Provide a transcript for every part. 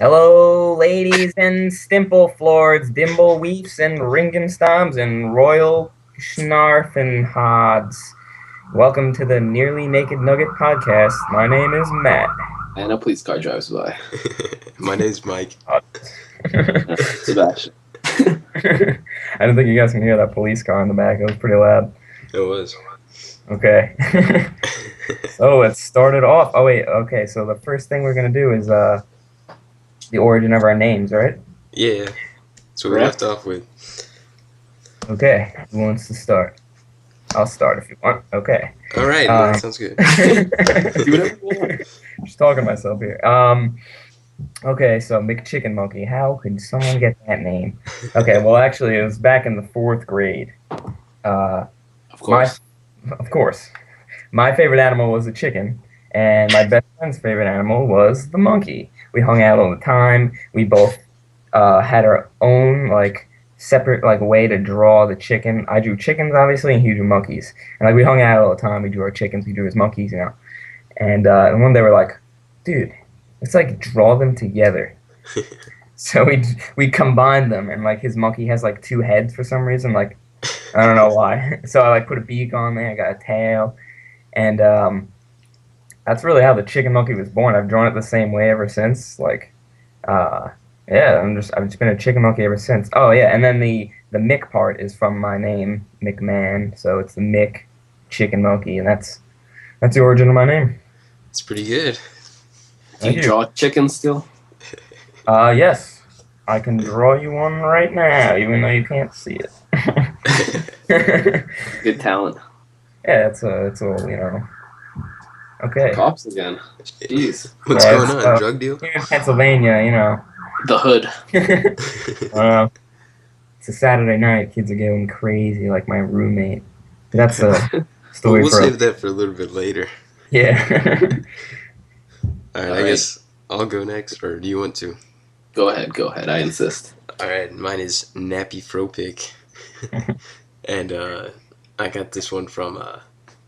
Hello, ladies and stimpleflords, dimbleweefs and ringenstoms and royal schnarfenhods. Welcome to the Nearly Naked Nugget podcast. My name is Matt. And a police car drives by. My name's Mike. Sebastian. I don't think you guys can hear that police car in the back. It was pretty loud. It was. Okay. So let's start it off. Oh, wait. Okay, so the first thing we're going to do is the origin of our names, right? Yeah. So we left off with. Okay. Who wants to start? I'll start if you want. Okay. All right. That sounds good. Do whatever you want. Just talking to myself here. Okay, so McChicken Monkey. How could someone get that name? Okay, well, actually, it was back in the 4th grade. Of course. Of course. My favorite animal was a chicken, and my best friend's favorite animal was the monkey. We hung out all the time. We both had our own, separate, way to draw the chicken. I drew chickens, obviously, and he drew monkeys. And, we hung out all the time. We drew our chickens. We drew his monkeys, And one day we're like, dude, let's, draw them together. So we combined them, and, his monkey has, 2 heads for some reason, I don't know why. So I, put a beak on there. I got a tail. And that's really how the chicken monkey was born. I've drawn it the same way ever since. Yeah, I've just been a chicken monkey ever since. Oh yeah, and then the Mick part is from my name, McMahon. So it's the Mick chicken monkey, and that's the origin of my name. It's pretty good. Do you draw chickens still? Yes, I can draw you one right now, even though you can't see it. Good talent. Yeah, it's all, Okay. Cops again. Jeez. What's going on? Drug deal? Here in Pennsylvania, The hood. It's a Saturday night. Kids are going crazy, like my roommate. That's a story We'll save that for a little bit later. Yeah. All right, I guess I'll go next, or do you want to? Go ahead. I insist. All right, mine is Nappy Fropick. And I got this one from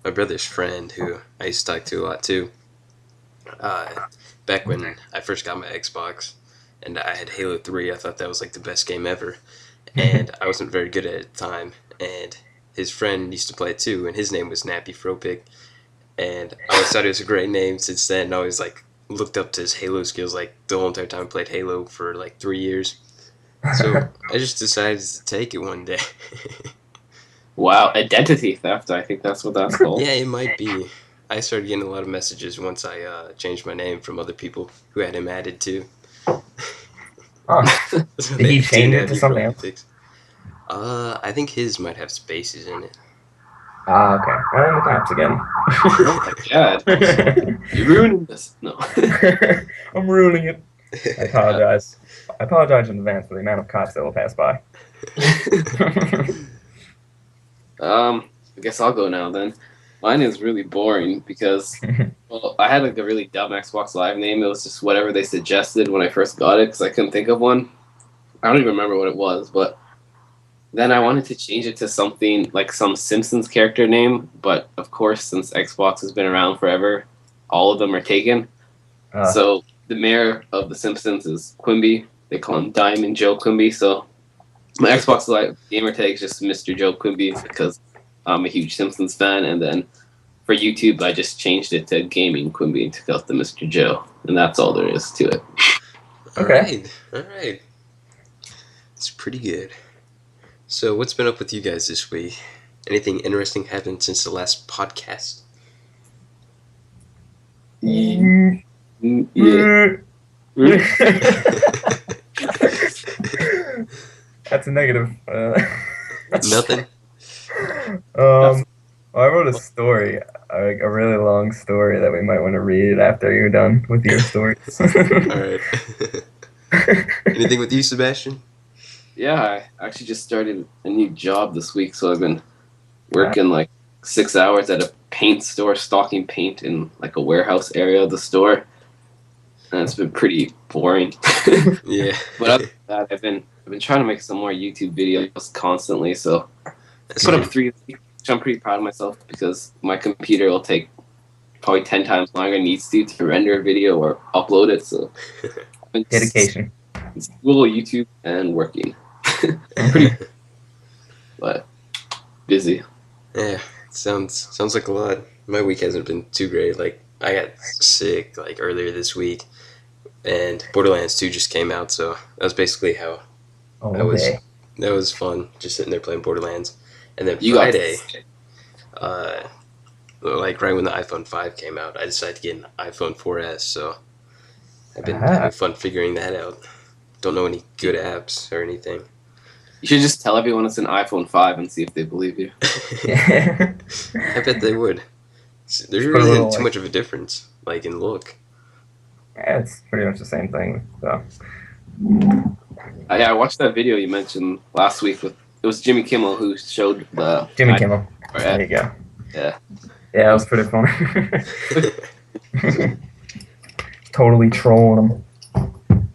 my brother's friend, who I used to talk to a lot too. Back when I first got my Xbox, and I had Halo 3, I thought that was the best game ever. And I wasn't very good at it at the time. And his friend used to play it too, and his name was Nappy Fropick. And I always thought it was a great name since then. And I always looked up to his Halo skills the whole entire time I played Halo for 3 years. So I just decided to take it one day. Wow, identity theft. I think that's what that's called. Yeah, it might be. I started getting a lot of messages once I changed my name from other people who had him added too. Oh. So Did he change it to something else? I think his might have spaces in it. Okay. I'm in the cops again. Oh my god. You're ruining this. No. I'm ruining it. I apologize. I apologize in advance for the amount of cops that will pass by. I guess I'll go now then. Mine is really boring because, well, I had a really dumb Xbox Live name. It was just whatever they suggested when I first got it because I couldn't think of one. I don't even remember what it was, but then I wanted to change it to something like some Simpsons character name. But of course, since Xbox has been around forever, all of them are taken. So the mayor of the Simpsons is Quimby. They call him Diamond Joe Quimby. So my Xbox Live gamer tag is just Mr. Joe Quimby because I'm a huge Simpsons fan. And then for YouTube, I just changed it to Gaming Quimby and took out the Mr. Joe. And that's all there is to it. Okay. All right. It's pretty good. So what's been up with you guys this week? Anything interesting happened since the last podcast? Yeah. That's a negative. Nothing? I wrote a story, a really long story that we might want to read after you're done with your stories. All right. Anything with you, Sebastian? Yeah, I actually just started a new job this week, so I've been working 6 hours at a paint store, stocking paint in a warehouse area of the store, and it's been pretty boring. Yeah. But other than that, I've been trying to make some more YouTube videos constantly, so I put up 3 this week, which I'm pretty proud of myself because my computer will take probably 10 times longer than it needs to render a video or upload it, so It's Dedication. Google, YouTube, and working. Pretty, but busy. Yeah, sounds like a lot. My week hasn't been too great. Like I got sick like earlier this week, and Borderlands 2 just came out, so that was basically how I All was. day. That was fun, just sitting there playing Borderlands. And then You got Friday, uh, like right when the iPhone 5 came out, I decided to get an iPhone 4S. So I've been Ah. having fun figuring that out. Don't know any good apps or anything. You should just tell everyone it's an iPhone 5 and see if they believe you. Yeah. I bet they would. There Put a really little isn't too like, much of a difference, like in look. yeah, it's pretty much the same thing. So Yeah, I watched that video you mentioned last week with it was Jimmy Kimmel who showed the Jimmy Kimmel. Yeah, There you go. yeah. Yeah, it was pretty funny. Totally trolling him.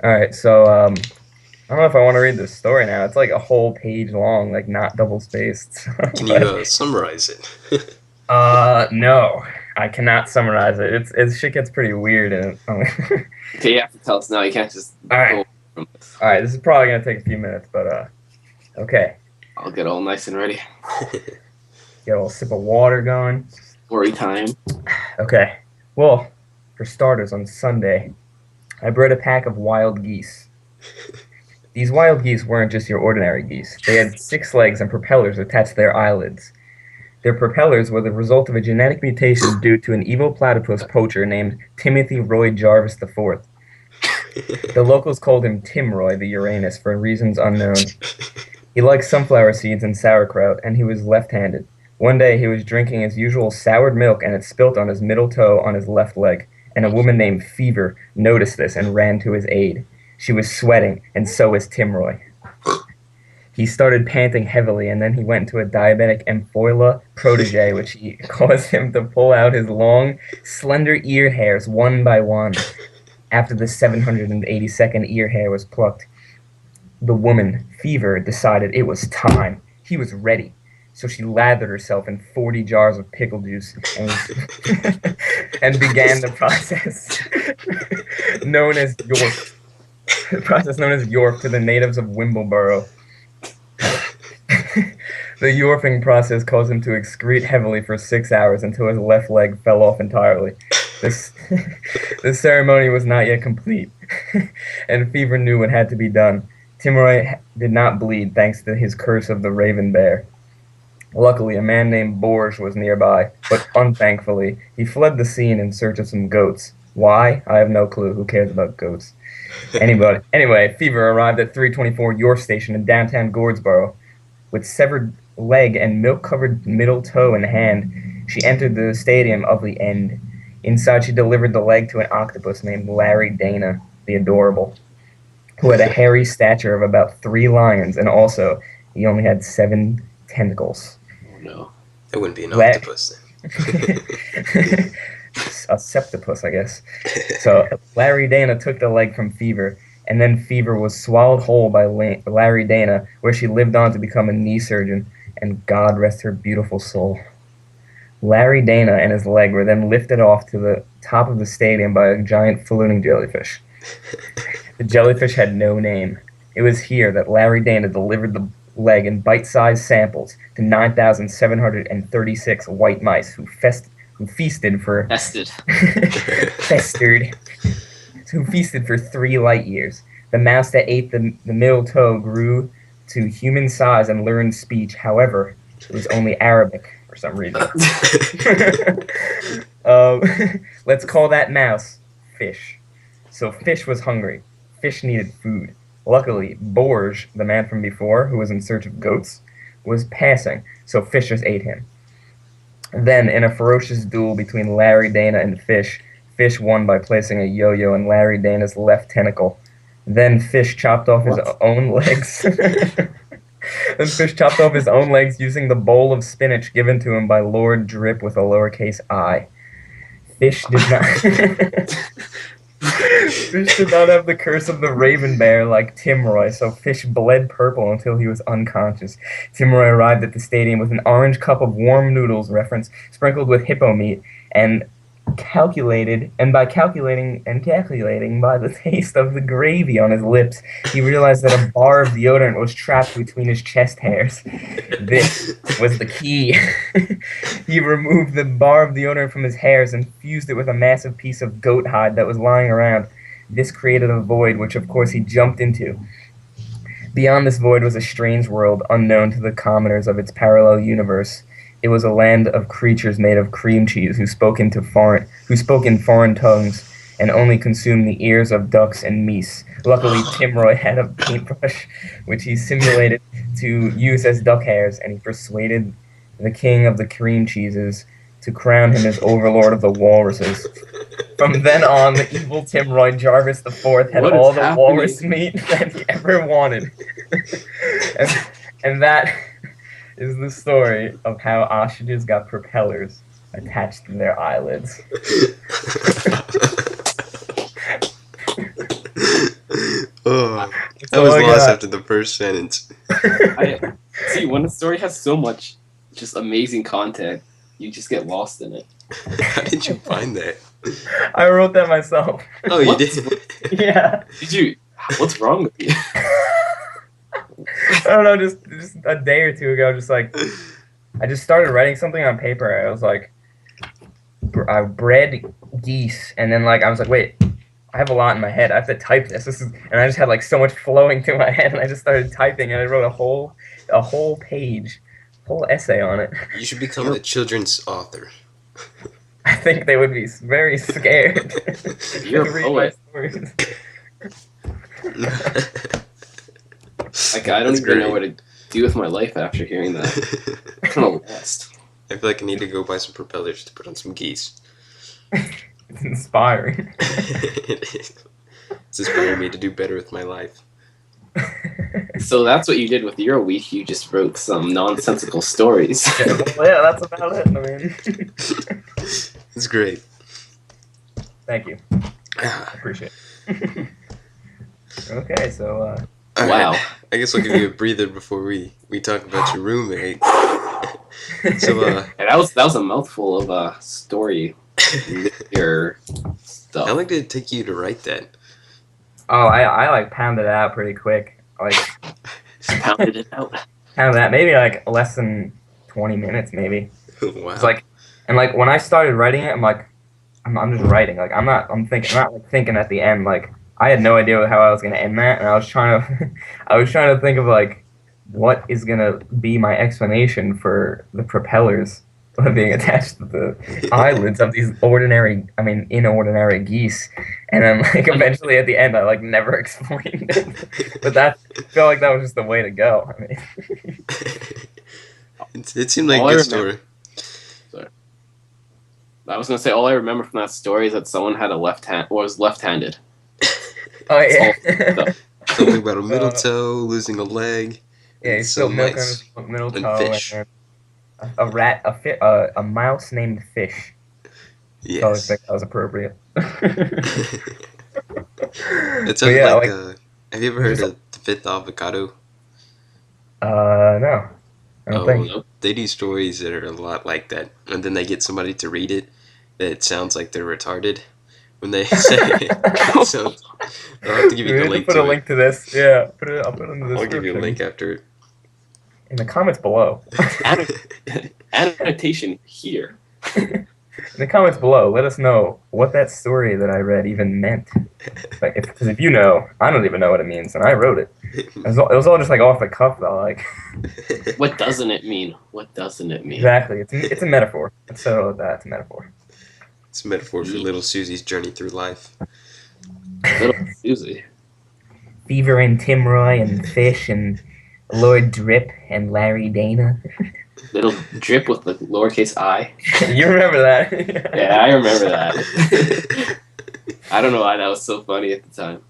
All right, so I don't know if I want to read this story now. It's like a whole page long, like not double spaced. Can you summarize it? No, I cannot summarize it. Shit gets pretty weird and Okay, you have to tell us now. You can't just All right. go from this. All right, this is probably gonna take a few minutes, but okay. I'll get all nice and ready. Get a little sip of water going. Story time. Okay. Well, for starters, on Sunday, I bred a pack of wild geese. These wild geese weren't just your ordinary geese. They had 6 legs and propellers attached to their eyelids. Their propellers were the result of a genetic mutation due to an evil platypus poacher named Timothy Roy Jarvis IV. The locals called him Tim Roy the Uranus for reasons unknown. He liked sunflower seeds and sauerkraut, and he was left-handed. One day he was drinking his usual soured milk, and it spilt on his middle toe on his left leg, and a woman named Fever noticed this and ran to his aid. She was sweating, and so was Tim Roy. He started panting heavily, and then he went into a diabetic emphoila protege, which he caused him to pull out his long, slender ear hairs one by one. After the 782nd ear hair was plucked, the woman, Fever, decided it was time. He was ready. So she lathered herself in 40 jars of pickle juice and, and began the process known as York. The process known as York to the natives of Wimbleboro. The Yorking process caused him to excrete heavily for 6 hours until his left leg fell off entirely. This ceremony was not yet complete, and Fever knew what had to be done. Timroy did not bleed thanks to his curse of the Raven Bear. Luckily, a man named Borge was nearby, but unthankfully, he fled the scene in search of some goats. Why? I have no clue. Who cares about goats? Anyway, Fever arrived at 324 York Station in downtown Gordesboro. With severed leg and milk-covered middle toe in hand, she entered the stadium of the End. Inside, she delivered the leg to an octopus named Larry Dana, the Adorable, who had a hairy stature of about 3 lions, and also, he only had 7 tentacles. Oh no. That wouldn't be an octopus then. A septopus, I guess. So Larry Dana took the leg from Fever, and then Fever was swallowed whole by Larry Dana, where she lived on to become a knee surgeon, and God rest her beautiful soul. Larry Dana and his leg were then lifted off to the top of the stadium by a giant ballooning jellyfish. The jellyfish had no name. It was here that Larry Dana delivered the leg in bite-sized samples to 9,736 white mice who feasted for who feasted for 3 light years. The mouse that ate the middle toe grew to human size and learned speech. However, it was only Arabic for some reason. Let's call that mouse Fish. So Fish was hungry. Fish needed food. Luckily, Borge, the man from before, who was in search of goats, was passing, so Fish just ate him. Then, in a ferocious duel between Larry Dana and Fish, Fish won by placing a yo-yo in Larry Dana's left tentacle. Then Fish chopped off his own legs. Then Fish chopped off his own legs using the bowl of spinach given to him by Lord Drip with a lowercase I. Fish did not... Fish did not have the curse of the Raven Bear like Timroy, so Fish bled purple until he was unconscious. Timroy arrived at the stadium with an orange cup of warm noodles reference sprinkled with hippo meat and calculated, and by calculating by the taste of the gravy on his lips, he realized that a bar of deodorant was trapped between his chest hairs. This was the key. He removed the bar of deodorant from his hairs and fused it with a massive piece of goat hide that was lying around. This created a void, which of course he jumped into. Beyond this void was a strange world unknown to the commoners of its parallel universe. It was a land of creatures made of cream cheese who spoke in foreign tongues and only consumed the ears of ducks and meese. Luckily, Tim Roy had a paintbrush which he simulated to use as duck hairs, and he persuaded the king of the cream cheeses to crown him as overlord of the walruses. From then on, the evil Tim Roy Jarvis IV had What all is the happening? walrus meat that he ever wanted. and, and that is the story of how ostriches got propellers attached to their eyelids. Oh, That's I was all I lost got. after the first sentence. See, when a story has so much just amazing content, you just get lost in it. How did you find that? I wrote that myself. Oh, you What? did? Yeah. Did you? What's wrong with you? I don't know, just a day or two ago, just like I just started writing something on paper. I was like, bred geese, and then like I was like, wait, I have a lot in my head. I have to type this. And I just had like so much flowing through my head, and I just started typing, and I wrote a whole page, whole essay on it. You should become a children's author. I think they would be very scared You're to a read poet. my stories. Like, I don't That's even know great. what to do with my life after hearing that. I'm kind of lost. I feel like I need to go buy some propellers to put on some geese. It's inspiring. It's inspiring me to do better with my life. So that's what you did with your week. You just wrote some nonsensical stories. Well, yeah, that's about it. I mean, It's great. thank you. I appreciate it. Okay, so All Wow. right. I guess I'll give you a breather before we talk about your roommate. So, And that was a mouthful of story. Your how stuff. long did it take you to write that? I like pounded it out pretty quick. Like Just pounded it out. pounded that maybe like less than 20 minutes, maybe. Wow. It's like, and like when I started writing it, I'm just writing. Like I'm not like thinking at the end. Like I had no idea how I was gonna end that, and I was trying to I was trying to think of like what is gonna be my explanation for the propellers being attached to the eyelids of these inordinary geese. And then like eventually at the end I like never explained it. But I feel like that was just the way to go. I mean It seemed like All a I good remember- story. I was gonna say all I remember from that story is that someone had a was left-handed. oh yeah. Something about a middle toe, losing a leg. Yeah, he and spilled some milk on mice his middle and toe, fish. and then a mouse named Fish. I always Yes. think that was appropriate. It sounds But yeah, like, have you ever heard of the fifth avocado? no, I don't think. no. They do stories that are a lot like that, and then they get somebody to read it that sounds like they're retarded when they say it. So I'll have to give We you the need to link put to a it. link to this. Yeah, I'll put it in the I'll description. give you a link after it. In the comments below. Annotation here. In the comments below, let us know what that story that I read even meant. Because if you know, I don't even know what it means, and I wrote it. It was all just like off the cuff, though. Like What doesn't it mean? What doesn't it mean? exactly, it's a metaphor. So that's a metaphor. It's a metaphor for little Susie's journey through life. Little Susie. Fever and Tim Roy and Fish and Lord Drip and Larry Dana. Little Drip with the lowercase I. You remember that? Yeah, I remember that. I don't know why that was so funny at the time.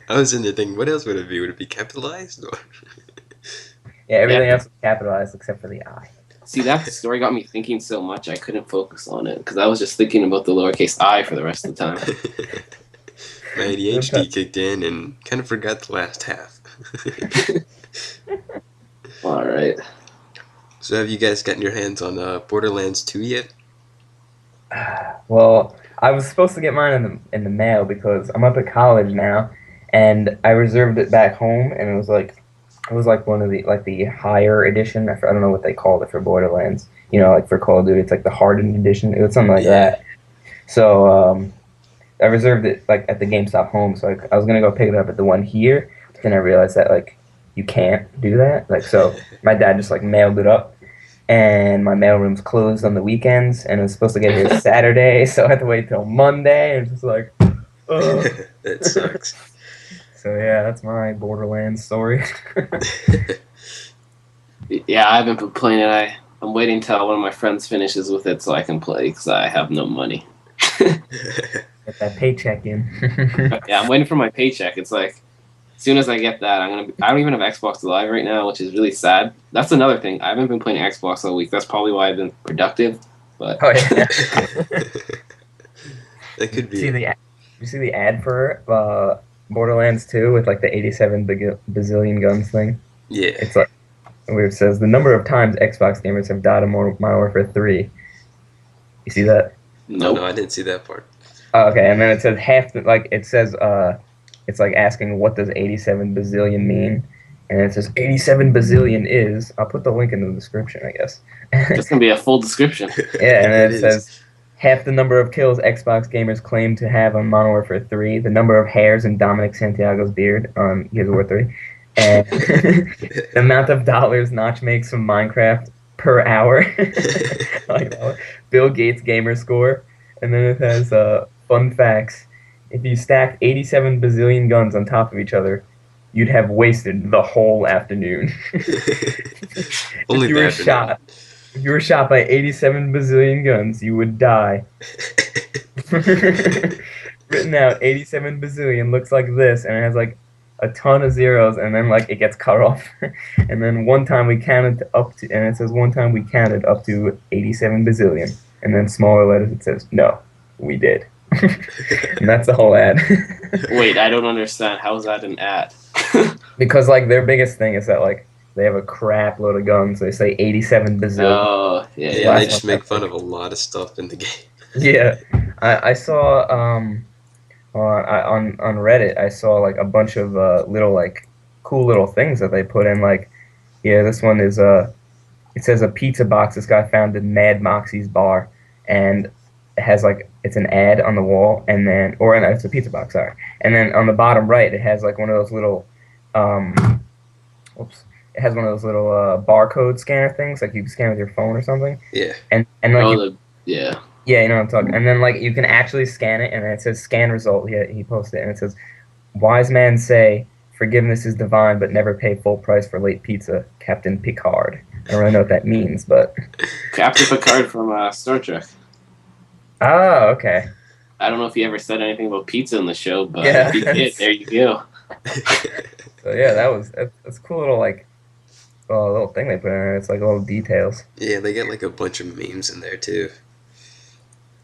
I was in there thinking, what else would it be? Would it be capitalized? Or? Yeah, everything Yeah. else is capitalized except for the I. See, that story got me thinking so much I couldn't focus on it because I was just thinking about the lowercase I for the rest of the time. My ADHD kicked in and kind of forgot the last half. All right. So have you guys gotten your hands on Borderlands 2 yet? Well, I was supposed to get mine in the mail because I'm up at college now, and I reserved it back home, and it was like one of the higher edition. I don't know what they called it for Borderlands. Like for Call of Duty, it's like the hardened edition. It was something like Yeah. that. So I reserved it like at the GameStop home. So I was gonna go pick it up at the one here, but then I realized that like you can't do that. Like so, my dad just like mailed it up, and my mailroom's closed on the weekends, and it was supposed to get here Saturday, so I had to wait till Monday, and it's just like, ugh. That sucks. So yeah, that's my Borderlands story. Yeah, I've been complaining. I'm waiting till one of my friends finishes with it so I can play because I have no money. Get that paycheck in. Yeah, I'm waiting for my paycheck. It's like as soon as I get that, I don't even have Xbox Live right now, which is really sad. That's another thing. I haven't been playing Xbox all week. That's probably why I've been productive. But Oh yeah. That could be See it. the you see the ad for Borderlands 2 with like the 87 bazillion guns thing? Yeah. It's like where it says the number of times Xbox gamers have died in Modern Warfare 3. You see that? Oh no, nope. I didn't see that part. Oh, okay, and then it says it's like asking what does 87 bazillion mean, and it says 87 bazillion is. I'll put the link in the description, I guess. That's gonna be a full description. Yeah, and It then it is. says half the number of kills Xbox gamers claim to have on Modern Warfare 3, the number of hairs in Dominic Santiago's beard on Gears of War 3, and the amount of dollars Notch makes from Minecraft per hour. Like that. Bill Gates gamer score, and then it has fun facts. If you stacked 87 bazillion guns on top of each other, you'd have wasted the whole afternoon. If Only you the were afternoon. shot, if you were shot by 87 bazillion guns, you would die. Written out, 87 bazillion looks like this, and it has like a ton of zeros, and then like it gets cut off. And then one time we counted up to, and it says one time we counted up to 87 bazillion. And then smaller letters it says, no, we did. And that's the whole ad. Wait, I don't understand. How is that an ad? Because like their biggest thing is that like they have a crap load of guns. They say 87 bazillion. Oh, yeah, The Yeah, yeah. they last one just make that's fun like, of a lot of stuff in the game. yeah. I saw on Reddit, I saw like a bunch of little like cool little things that they put in. Like, yeah, this one is it says a pizza box this guy found in Mad Moxie's bar, and it has like it's an ad on the wall, and then or no, it's a pizza box, sorry. And then on the bottom right, it has like one of those little, oops, it has one of those little barcode scanner things, like you can scan with your phone or something, Yeah. and like Oh, you yeah. yeah, you know what I'm talking. And then like you can actually scan it, and then it says scan result. He posted it, and it says, "Wise men say forgiveness is divine, but never pay full price for late pizza." Captain Picard. I don't really know what that means, but Captain Picard from Star Trek. oh, okay, I don't know if he ever said anything about pizza in the show, but yeah. if he did, there you go. So yeah, that's a cool little like little thing they put in there. It's like little details. Yeah, they get like a bunch of memes in there too.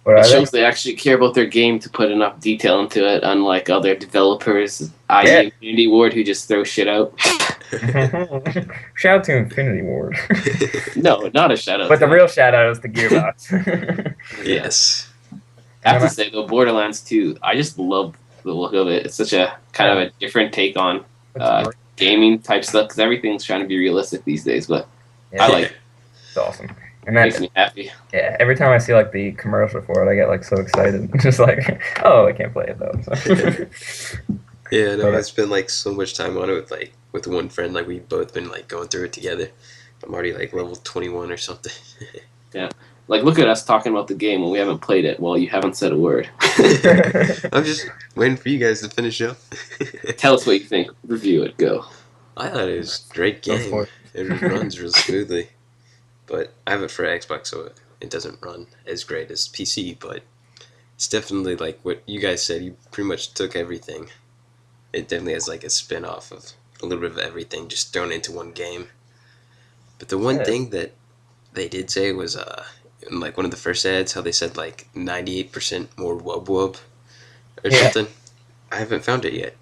What It are they? shows they actually care about their game to put enough detail into it, unlike other developers, Yeah. i.e. Infinity Ward, who just throw shit out. Shout out to Infinity Ward, No, not a shout out. but the to real shout out is to Gearbox. Yes. I have to say though, Borderlands 2, I just love the look of it. It's such a kind of a different take on That's gaming type stuff because everything's trying to be realistic these days. But yeah, I like it. it's awesome. And Makes that me happy. yeah, every time I see like the commercial for it, I get like so excited. Just like, oh, I can't play it though. So. Yeah, no, But, I spent like so much time on it with one friend. Like we've both been like going through it together. I'm already like level 21 or something. Like, look at us talking about the game when we haven't played it. Well, you haven't said a word. I'm just waiting for you guys to finish up. Tell us what you think. Review it. Go. I thought it was a great Go game. for it. It just runs real smoothly. But I have it for Xbox, so it doesn't run as great as PC. But it's definitely like what you guys said. You pretty much took everything. It definitely has like a spin off of a little bit of everything just thrown into one game. But the one Yeah. thing that they did say was in like one of the first ads, how they said like 98% more wub wub or Yeah. something. I haven't found it yet.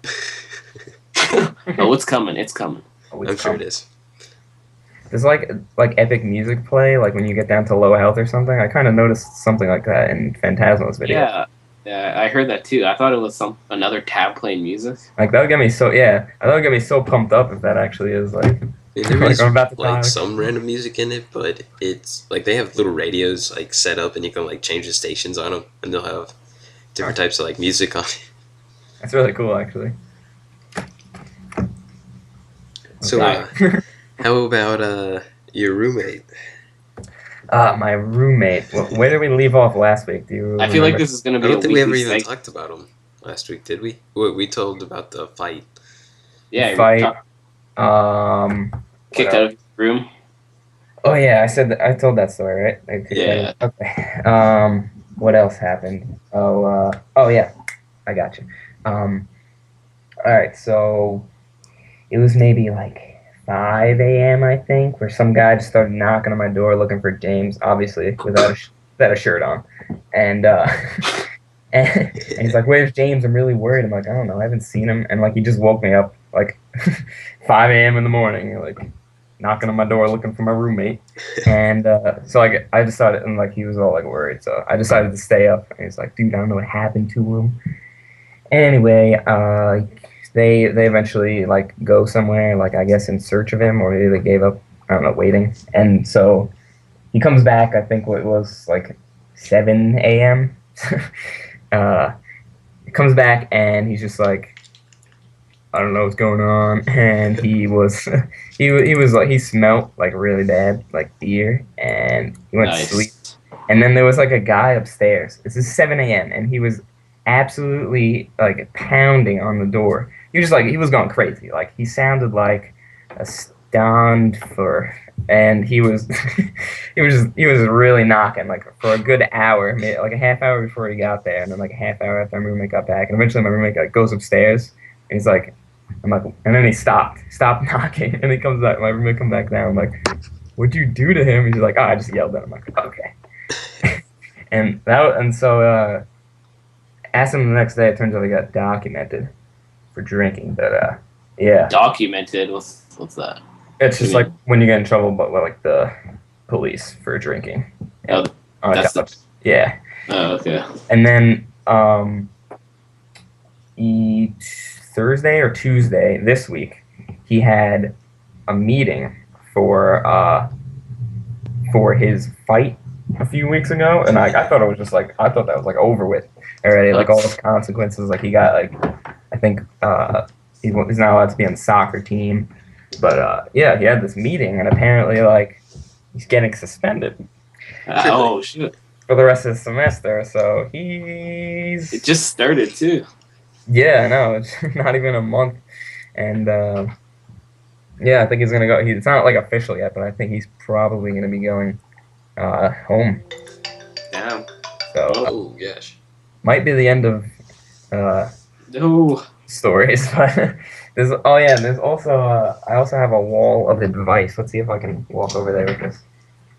Oh, it's coming. It's coming. Oh, I'm sure it is. does like epic music play like when you get down to low health or something? I kind of noticed something like that in Phantasmo's video. Yeah, yeah, I heard that too. I thought it was another tab playing music. Like that would get me so yeah, that would get me so pumped up if that actually is like And there like is I'm about to like die. some random music in it, but it's like they have little radios like set up, and you can like change the stations on them, and they'll have different types of like music on it. That's really cool actually. So, Okay. how about your roommate? My roommate. Where did we leave off last week? Do you I feel like remember? this is gonna I be a don't think we ever weekly even segment. talked about him last week, did we? We told about the fight. Yeah, we Fight. talked, kicked What out else? of his room. Oh yeah, I said I told that story, right? Yeah. Okay. What else happened? Oh yeah, I got you. Um, all right. So it was maybe like 5 a.m. I think, where some guy just started knocking on my door looking for James, obviously without a shirt on, and and he's like, "Where's James? I'm really worried." I'm like, "I don't know. I haven't seen him." And like he just woke me up like 5 a.m. in the morning, like knocking on my door looking for my roommate. And so like I decided, and like he was all like worried, so I decided to stay up. And he's like, "Dude, I don't know what happened to him." Anyway, they eventually like go somewhere, like I guess in search of him, or maybe they gave up. I don't know, waiting. And so he comes back. I think it was like 7 a.m. uh, he comes back and he's just like, I don't know what's going on, and he was he was like he smelt like really bad, like beer, and he went to sleep. Nice. And then there was like a guy upstairs. This is 7 a.m. and he was absolutely like pounding on the door. He was just like he was going crazy. Like he sounded like a stand for, and he was he was really knocking like for a good hour, like a half hour before he got there, and then like a half hour after my roommate got back, and eventually my roommate like goes upstairs and he's like, I'm like, and then he stopped knocking, and he comes back. My roommate come back down. I'm like, what'd you do to him? He's like, oh, I just yelled at him. I'm like, okay. And so asked him the next day. It turns out he got documented for drinking. But yeah, Documented. What's that? it's What do just you like mean? when you get in trouble, but with, like the police for drinking. Oh, On a that's the. college. Yeah, Oh, okay. and then Thursday or Tuesday this week, he had a meeting for his fight a few weeks ago, and I thought it was just like I thought that was like over with already, like all his consequences. Like he got like I think he's not allowed to be on the soccer team, but yeah, he had this meeting, and apparently like he's getting suspended Oh shit! for the rest of the semester. So It he's just started too. yeah, no, it's not even a month, and yeah, I think he's gonna go. It's not like official yet, but I think he's probably gonna be going home. Damn. So Well, Oh gosh. might be the end of uh, no. stories, but there's also I also have a wall of advice. Let's see if I can walk over there with this.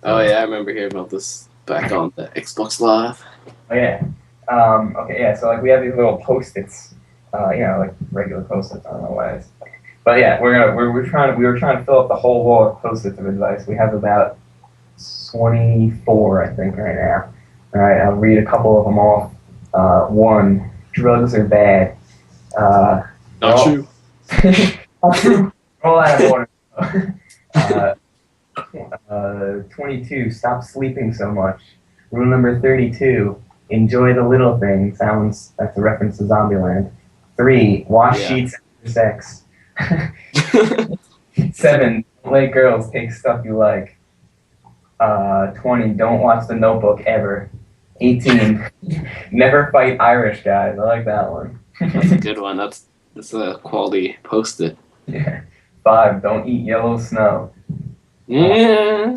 Oh yeah, I remember hearing about this back on the Xbox Live. Oh yeah. Okay, yeah. So like we have these little post-its, like regular post-its. I don't know why it's. But yeah, we were trying to fill up the whole wall of post-its of advice. We have about 24, I think, right now. All right, I'll read a couple of them off. One, drugs are bad. Not true. Not true. Roll out of order. uh, 22, stop sleeping so much. Rule number 32, enjoy the little things. That's a reference to Zombieland. 3, wash Yeah. sheets after sex. 7, don't let girls take stuff you like. 20, don't watch The Notebook ever. 18, never fight Irish guys. I like that one. That's a good one. That's a quality post-it. Yeah. 5, don't eat yellow snow. Yeah.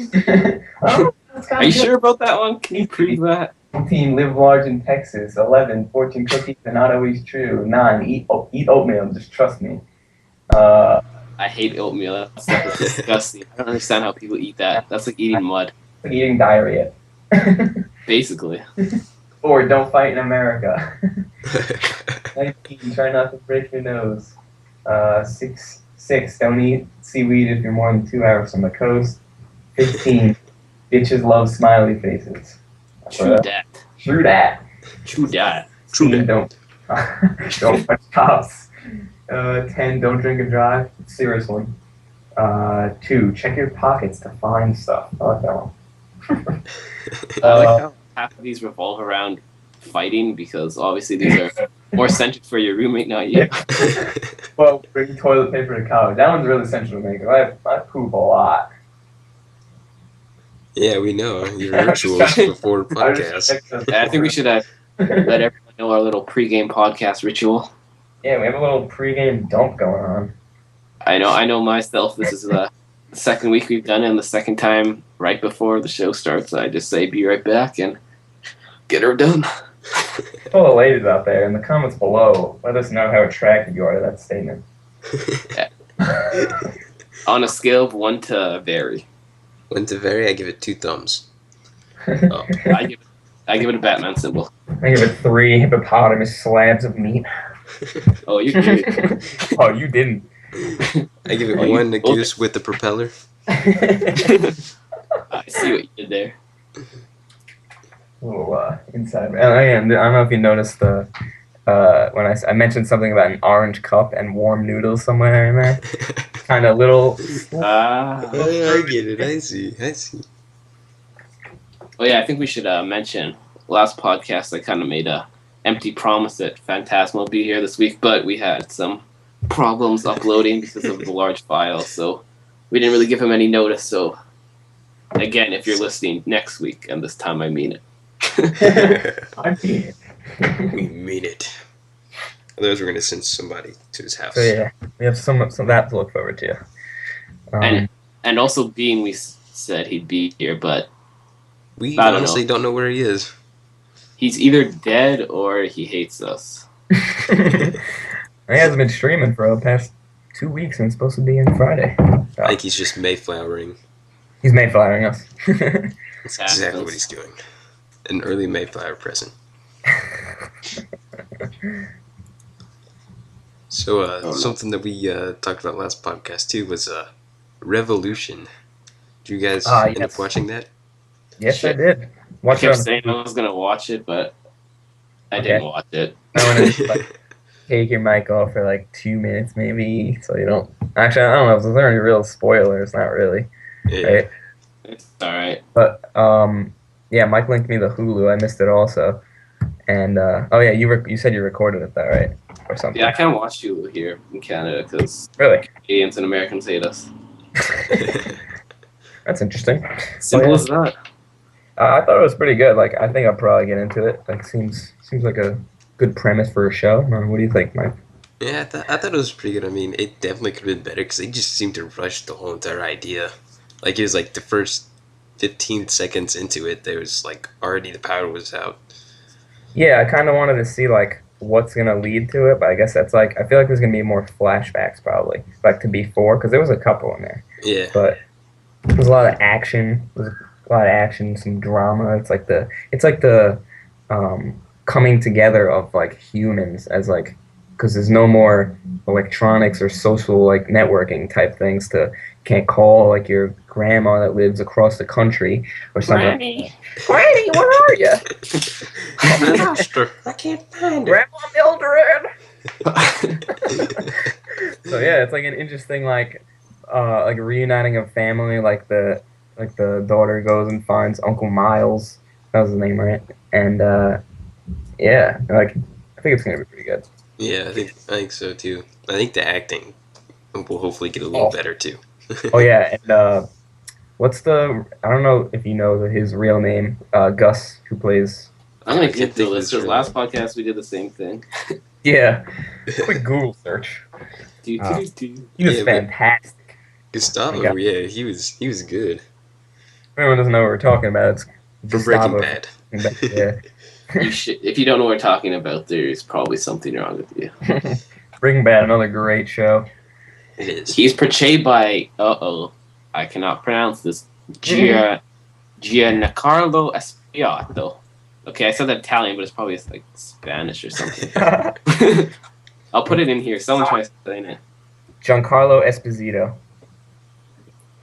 Oh, that's Are you sure about that one? Can you prove that? 14, live large in Texas. 11, fortune cookies are not always true. 9, eat oatmeal. Just trust me. I hate oatmeal. That stuff is disgusting. I don't understand how people eat that. That's like eating mud, Eating diarrhea. basically. 4, don't fight in America. 19, try not to break your nose. 16, 6, don't eat seaweed if you're more than 2 hours from the coast. 15, bitches love smiley faces. True that. True that. True that. 16, don't touch cops. 10, don't drink and drive. Serious one. 2, check your pockets to find stuff. I like that one. I like how half of these revolve around fighting because obviously these are more centered for your roommate, not you. Well, bring toilet paper to college. That one's really essential to me because I poop a lot. Yeah, we know your rituals before podcast. I think we should let everyone know our little pregame podcast ritual. Yeah, we have a little pregame dump going on. I know myself. This is the second week we've done it, and the second time right before the show starts, I just say be right back and get her done. All the ladies out there in the comments below, let us know how attracted you are to that statement. On a scale of 1 to very. 1 to very, I give it 2 thumbs. Oh, I give it a Batman symbol. I give it 3 hippopotamus slabs of meat. Oh, you did. Oh, you didn't. I give it 1 a goose with the propeller. I see what you did there. Little inside. I don't know if you noticed when I mentioned something about an orange cup and warm noodles somewhere in there. Kind of little. I get it. I see. Oh yeah, I think we should mention last podcast. I kind of made a empty promise that Phantasma will be here this week, but we had some problems uploading because of the large file, so we didn't really give him any notice. So again, if you're listening next week, and this time I mean it. I mean it. We mean it. Otherwise, we're going to send somebody to his house. So yeah, we have some that to look forward to. And also, Bean, we said he'd be here, but we honestly don't know where he is. He's either dead or he hates us. He hasn't been streaming for the past 2 weeks, and it's supposed to be on Friday. I think he's just Mayflowering. He's Mayflowering us. That's exactly what he's doing. An early Mayflower present. So, something that we talked about last podcast too was Revolution. Did you guys end up watching that? Yes, I did. I kept saying I was gonna watch it, but I didn't watch it. I want to take your mic off for like 2 minutes, maybe, so you don't. Actually, I don't know. Is there any real spoilers? Not really. Yeah. Right? It's all right. But yeah, Mike linked me the Hulu. I missed it also. And oh yeah, you said you recorded it though, right? Or something. Yeah, I kind of watched Hulu here in Canada because really Canadians and Americans hate us. That's interesting. Simple as that. I thought it was pretty good. Like, I think I'll probably get into it. Like, seems like a good premise for a show. What do you think, Mike? Yeah, I thought it was pretty good. I mean, it definitely could have been better because they just seemed to rush the whole entire idea. Like, it was like the first 15 seconds into it, there was like already the power was out. Yeah, I kind of wanted to see like what's gonna lead to it, but I guess that's like I feel like there's gonna be more flashbacks probably, like to before, because there was a couple in there. Yeah. But there's a lot of action. Some drama. It's like the coming together of like humans as like, because there's no more electronics or social like networking type things can't call like your grandma that lives across the country or something. Granny, where are you? Master, I can't find it. Grandma Mildred. So yeah, it's like an interesting like a reuniting of family. Like the daughter goes and finds Uncle Miles. That was his name, right? And yeah, like I think it's gonna be pretty good. Yeah, I think so too. I think the acting will hopefully get a little better too. Oh yeah, and I don't know if you know his real name, Gus, who plays. I'm gonna get to this because last podcast we did the same thing. Yeah, quick Google search. He was fantastic. Gustavo, yeah, he was good. If anyone doesn't know what we're talking about, it's from Breaking Bad. Yeah. If you don't know what we're talking about, there's probably something wrong with you. Breaking Bad, another great show. It is. He's portrayed by I cannot pronounce this. Giancarlo Esposito. Okay, I said that Italian, but it's probably like Spanish or something. I'll put it in here. Someone tries saying it. Giancarlo Esposito.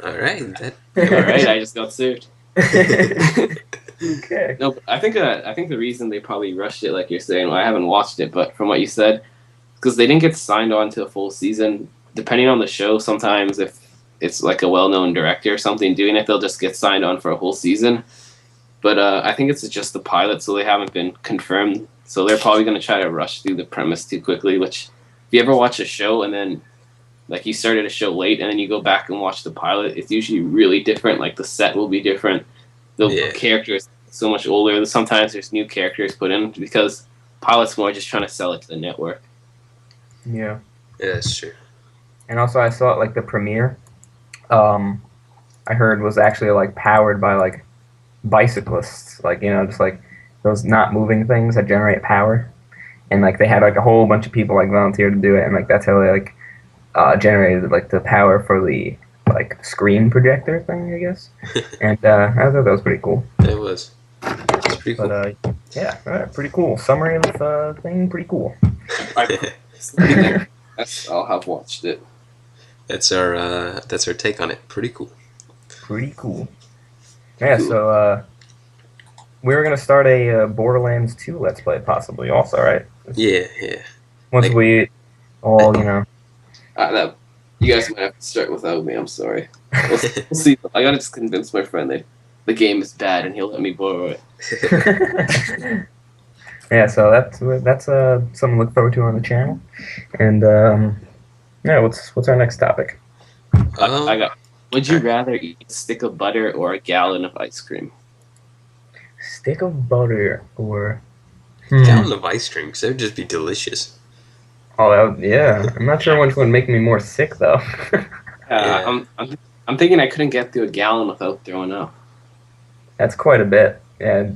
All right, that. All right, I just got sued. Okay. No, but I think the reason they probably rushed it, like you're saying, well, I haven't watched it, but from what you said, because they didn't get signed on to a full season. Depending on the show, sometimes if it's like a well-known director or something doing it, they'll just get signed on for a whole season. But I think it's just the pilot, so they haven't been confirmed. So they're probably going to try to rush through the premise too quickly. Which, if you ever watch a show and then like you started a show late and then you go back and watch the pilot, it's usually really different. Like the set will be different. The characters so much older. Sometimes there's new characters put in because pilot's more just trying to sell it to the network. Yeah. Yeah, that's true. And also, I saw like the premiere. I heard was actually like powered by like bicyclists, like just like those not moving things that generate power, and like they had like a whole bunch of people like volunteer to do it, and like that's how they like generated like the power for the like screen projector thing, I guess. And I thought that was pretty cool. It was. It's pretty cool. But yeah, all right, pretty cool. Summary of the thing, pretty cool. I'll have watched it. That's our take on it. Pretty cool. Pretty cool. Yeah, so we were gonna start a Borderlands 2 Let's Play possibly also, right? Yeah. Once we all, You guys might have to start without me. I'm sorry. We'll see. I gotta just convince my friend that the game is bad and he'll let me borrow it. Yeah, so that's something to look forward to on the channel. And yeah, what's our next topic? I got. Would you rather eat a stick of butter or a gallon of ice cream? Stick of butter or gallon of ice cream? Because that would just be delicious. Oh, yeah. I'm not sure which one would make me more sick though. Yeah. I'm thinking I couldn't get through a gallon without throwing up. That's quite a bit. Yeah.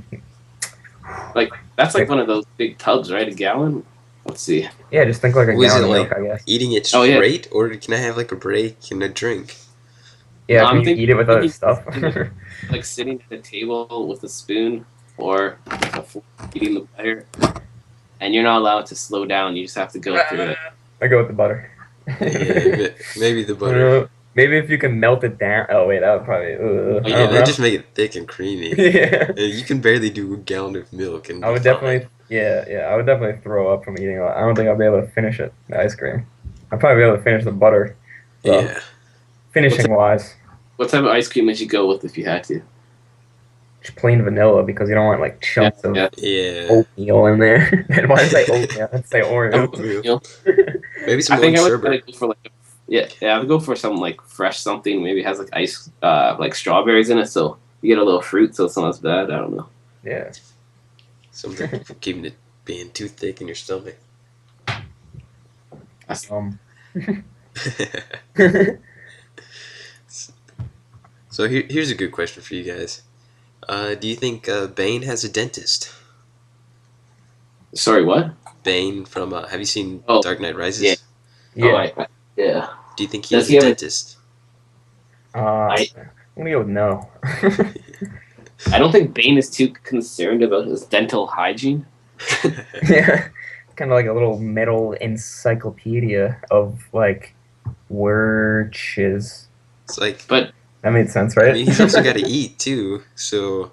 Like that's like one of those big tubs, right? A gallon. Let's see. Yeah, just think like a gallon of milk, like I guess. Eating it straight, or can I have like a break and a drink? Yeah, can you eat it with other stuff? Like sitting at the table with a spoon or a fork eating the butter, and you're not allowed to slow down. You just have to go through it. I go with the butter. Yeah, maybe the butter. Maybe if you can melt it down. Oh wait, that would probably. That just make it thick and creamy. Yeah. You can barely do a gallon of milk, and I would definitely. Yeah. I would definitely throw up from eating. I don't think I'll be able to finish it. The ice cream. I'll probably be able to finish the butter. So. Yeah. Finishing wise. What type of ice cream would you go with if you had to? Just plain vanilla because you don't want like chunks of oatmeal in there. Why did I say oatmeal? I'd say Oreo. Maybe some I sherbet. would go for like I would go for some like fresh something. Maybe it has like ice, like strawberries in it, so you get a little fruit, so it's not as bad. I don't know. Yeah. Something for keeping it being too thick in your stomach. So here's a good question for you guys. Do you think Bane has a dentist? Sorry, what? Bane from have you seen Dark Knight Rises? Yeah. Yeah. Do you think he has a dentist? I'm gonna go with no. I don't think Bane is too concerned about his dental hygiene. Yeah, kind of like a little metal encyclopedia of like words. It's like, but that made sense, right? I mean, he's also got to eat too, so.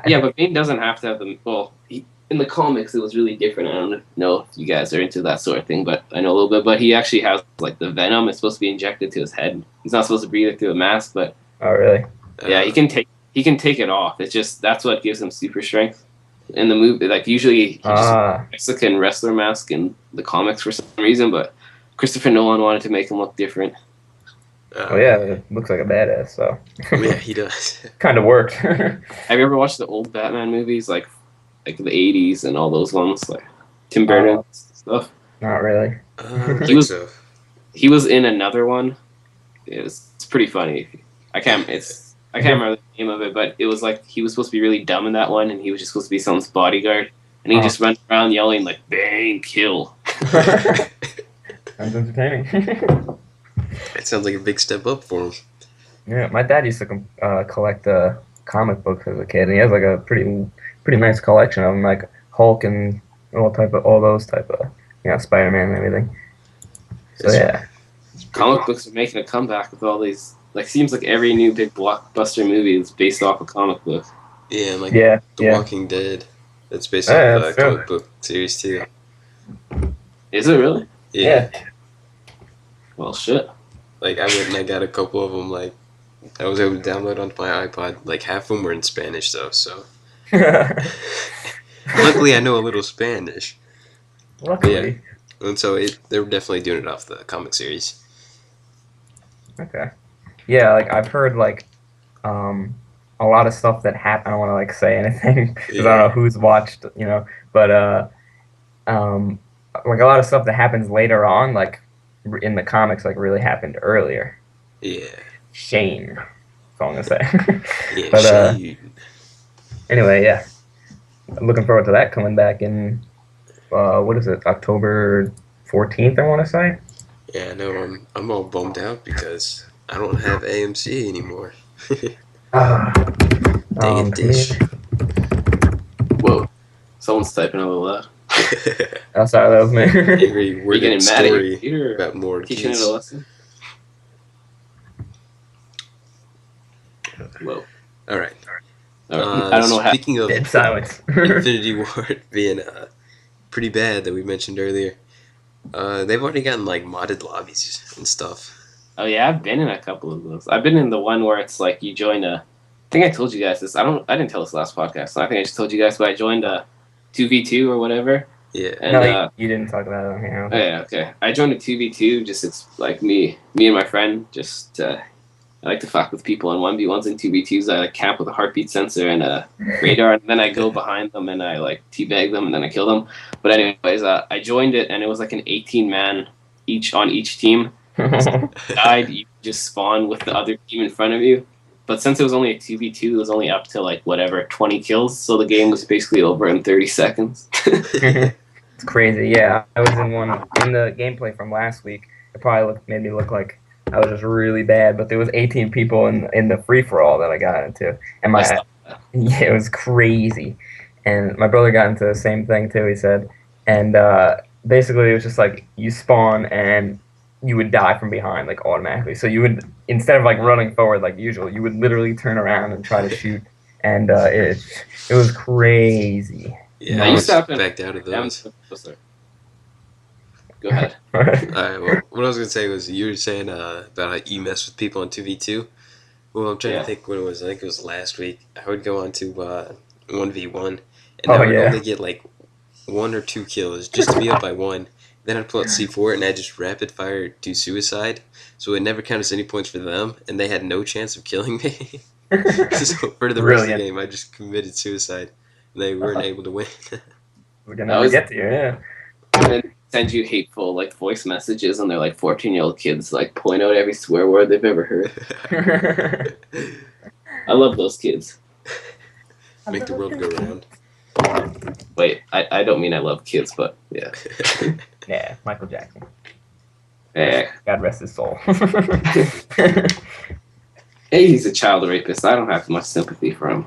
Yeah, but Bane doesn't have to have them. Well, in the comics, it was really different. I don't know if you guys are into that sort of thing, but I know a little bit. But he actually has like the venom. It's supposed to be injected to his head. He's not supposed to breathe it through a mask, but. Oh really? Yeah, he can take it off. It's just that's what gives him super strength. In the movie, like usually he just Mexican wrestler mask in the comics for some reason, but Christopher Nolan wanted to make him look different. Oh yeah, it looks like a badass. So yeah, he does. Kind of worked. Have you ever watched the old Batman movies, like the '80s and all those ones, like Tim Burton stuff? Not really. He was in another one. It's pretty funny. I can't remember the name of it, but it was like he was supposed to be really dumb in that one, and he was just supposed to be someone's bodyguard, and he just went around yelling like "Bang, kill." Sounds entertaining. It sounds like a big step up for him. Yeah, my dad used to collect comic books as a kid, and he has like a pretty nice collection of them, like Hulk and all those type of Spider-Man and everything. So yeah. comic books are making a comeback with all these. Like, seems like every new big blockbuster movie is based off a comic book. Yeah, and like Yeah, The yeah. Walking Dead, that's based off Yeah, a that's true. comic book series too. Is it really? Yeah, Yeah. Well, shit. like I went and I got a couple of them. Like I was able to download onto my iPod. Like half of them were in Spanish though, so luckily I know a little Spanish. But yeah, Luckily. and so they were definitely doing it off the comic series. Okay. Yeah, like I've heard like um a lot of stuff that happened. I don't want to like say anything because I don't Yeah, know who's watched, but um like a lot of stuff that happens later on, like in the comics, like really happened earlier. yeah, Shane. That's all I'm gonna say. yeah. But Shade. anyway, yeah, I'm looking forward to that coming back in what is it, October 14th? I want to say. Yeah, I know. I'm all bummed out because I don't have AMC anymore. Ah, Dang it, yeah. Dish. Whoa. Someone's typing a little loud. Oh, sorry, that was me. Angry Are you worded getting mad at your story computer or about more teaching it kids. a lesson? Whoa. All right. I don't know how. Speaking of Dead silence. Infinity Ward being pretty bad that we mentioned earlier, they've already gotten like modded lobbies and stuff. Oh yeah, I've been in a couple of those. I've been in the one where it's like you join a. I think I told you guys this. I didn't tell this last podcast. So I think I just told you guys, but I joined a 2v2 or whatever. Yeah. And No, you didn't talk about it on here. oh, yeah, okay. I joined a 2v2. Just it's like me and my friend. Just I like to fuck with people on 1v1s and 2v2s. I like camp with a heartbeat sensor and a radar, and then I go behind them and I like teabag them and then I kill them. But anyways, I joined it and it was like an 18-man each on each team. Died, you just spawn with the other team in front of you. But since it was only a 2v2, it was only up to like whatever 20 kills, so the game was basically over in 30 seconds. It's crazy. Yeah, I was in one in the gameplay from last week. It probably made me look like I was just really bad, but there was 18 people in the free for all that I got into, and I saw that. yeah, it was crazy. And my brother got into the same thing too. He said, and basically it was just like you spawn and you would die from behind like automatically. So you would, instead of like running forward like usual, you would literally turn around and try to shoot, and it was crazy. Yeah, I I used to was have backed out of those. Go ahead. Alright, well, what I was gonna say was you were saying about how you mess with people on 2v2. Well, I'm trying to think when it was. I think it was last week. I would go on to 1v1, and I would yeah. only get like 1 or 2 kills just to be up by 1. Then I'd pull out C4 and I'd just rapid fire do suicide, so it never counted as any points for them, and they had no chance of killing me. So for the rest of the game, I just committed suicide, and they weren't able to win. We're gonna get to you, yeah. And then send you hateful like voice messages, and they're like 14-year-old kids like point out every swear word they've ever heard. I love those kids. Make the world go round. Wait, I don't mean I love kids, but yeah. Yeah, Michael Jackson. Yeah. God rest his soul. Hey, he's a child rapist. I don't have much sympathy for him.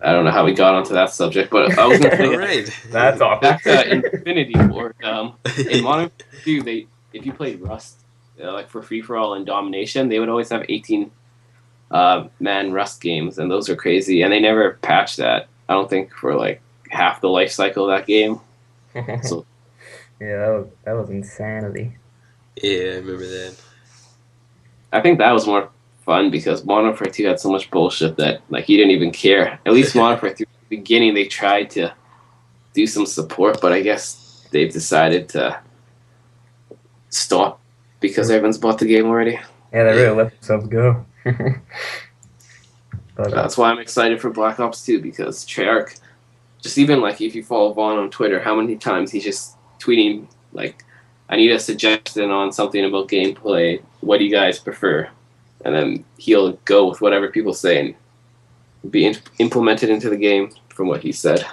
I don't know how we got onto that subject, but I was going to say Alright. That's awkward. back to Infinity Ward. In Modern Warfare 2, if you played Rust, like for free for all and domination, they would always have 18 man Rust games, and those are crazy. And they never patched that. I don't think for like half the life cycle of that game. So Yeah, that was insanity. Yeah, I remember that. I think that was more fun because Modern Warfare 2 had so much bullshit that like you didn't even care. At least Modern Warfare 3 at the beginning they tried to do some support, but I guess they've decided to stop because everyone's bought the game already. Yeah, they really let themselves go. But That's why I'm excited for Black Ops 2 because Treyarch, just even like if you follow Vaughn on Twitter, how many times he's just tweeting like, I need a suggestion on something about gameplay. What do you guys prefer? And then he'll go with whatever people say and be implemented into the game from what he said.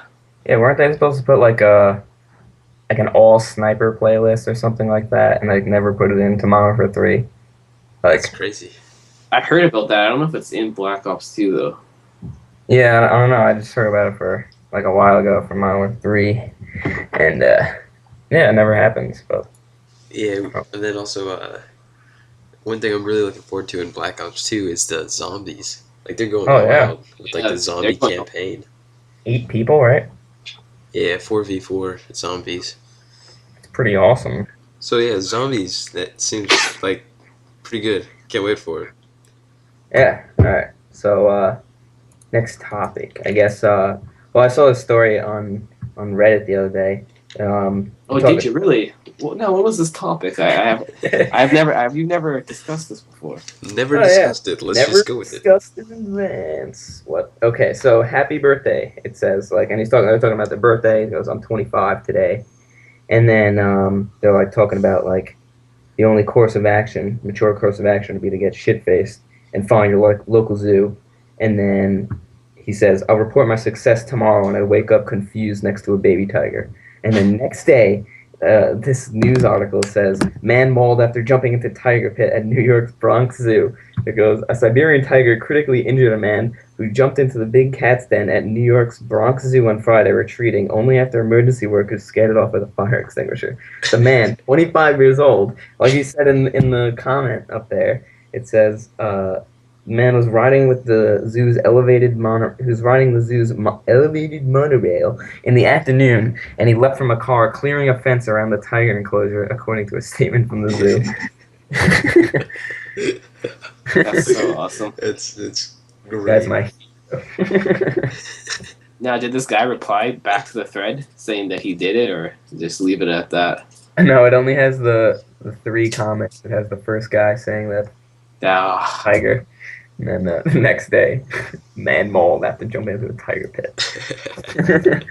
yeah, weren't they supposed to put like an all sniper playlist or something like that, and like never put it into Modern Warfare 3? That's Like, crazy. I heard about that. I don't know if it's in Black Ops 2 though. yeah, I don't know. I just heard about it for like a while ago for Modern Warfare 3, and yeah, it never happens. But Yeah, Oh, and then also one thing I'm really looking forward to in Black Ops 2 is the zombies. Like they're going oh all yeah, out with like Yeah, the they're zombie going. campaign. 8 people, right? Yeah, 4v4 zombies. It's pretty awesome. So yeah, zombies. That seems like pretty good. Can't wait for it. Yeah. All right. So next topic, I guess. Well, I saw a story on Reddit the other day. I'm Oh, did talking. you really? Well, no. What was this topic? I've never. Have you never discussed this before? Never Oh yeah, discussed it. Let's never just go with it. discussed in advance. What? Okay, so happy birthday. It says like, and he's talking. They're talking about the birthday. He goes, I'm 25 today, and then they're like talking about like the only course of action, mature course of action, would be to get shit faced and find your local zoo, and then he says, I'll report my success tomorrow, and I wake up confused next to a baby tiger, and then next day. This news article says, man mauled after jumping into tiger pit at New York's Bronx Zoo. It goes, a Siberian tiger critically injured a man who jumped into the big cat's den at New York's Bronx Zoo on Friday, retreating only after emergency workers scared it off with a fire extinguisher. The man, 25 years old, like he said in the comment up there, it says, man was riding with the zoo's who's riding the zoo's elevated monorail in the afternoon, and he leapt from a car, clearing a fence around the tiger enclosure, according to a statement from the zoo. That's so awesome. It's That's great. my. Now, did this guy reply back to the thread saying that he did it, or just leave it at that? No, it only has the 3 comments. It has the first guy saying that Ah, tiger, and then the next day, man mauled after jumping into a tiger pit.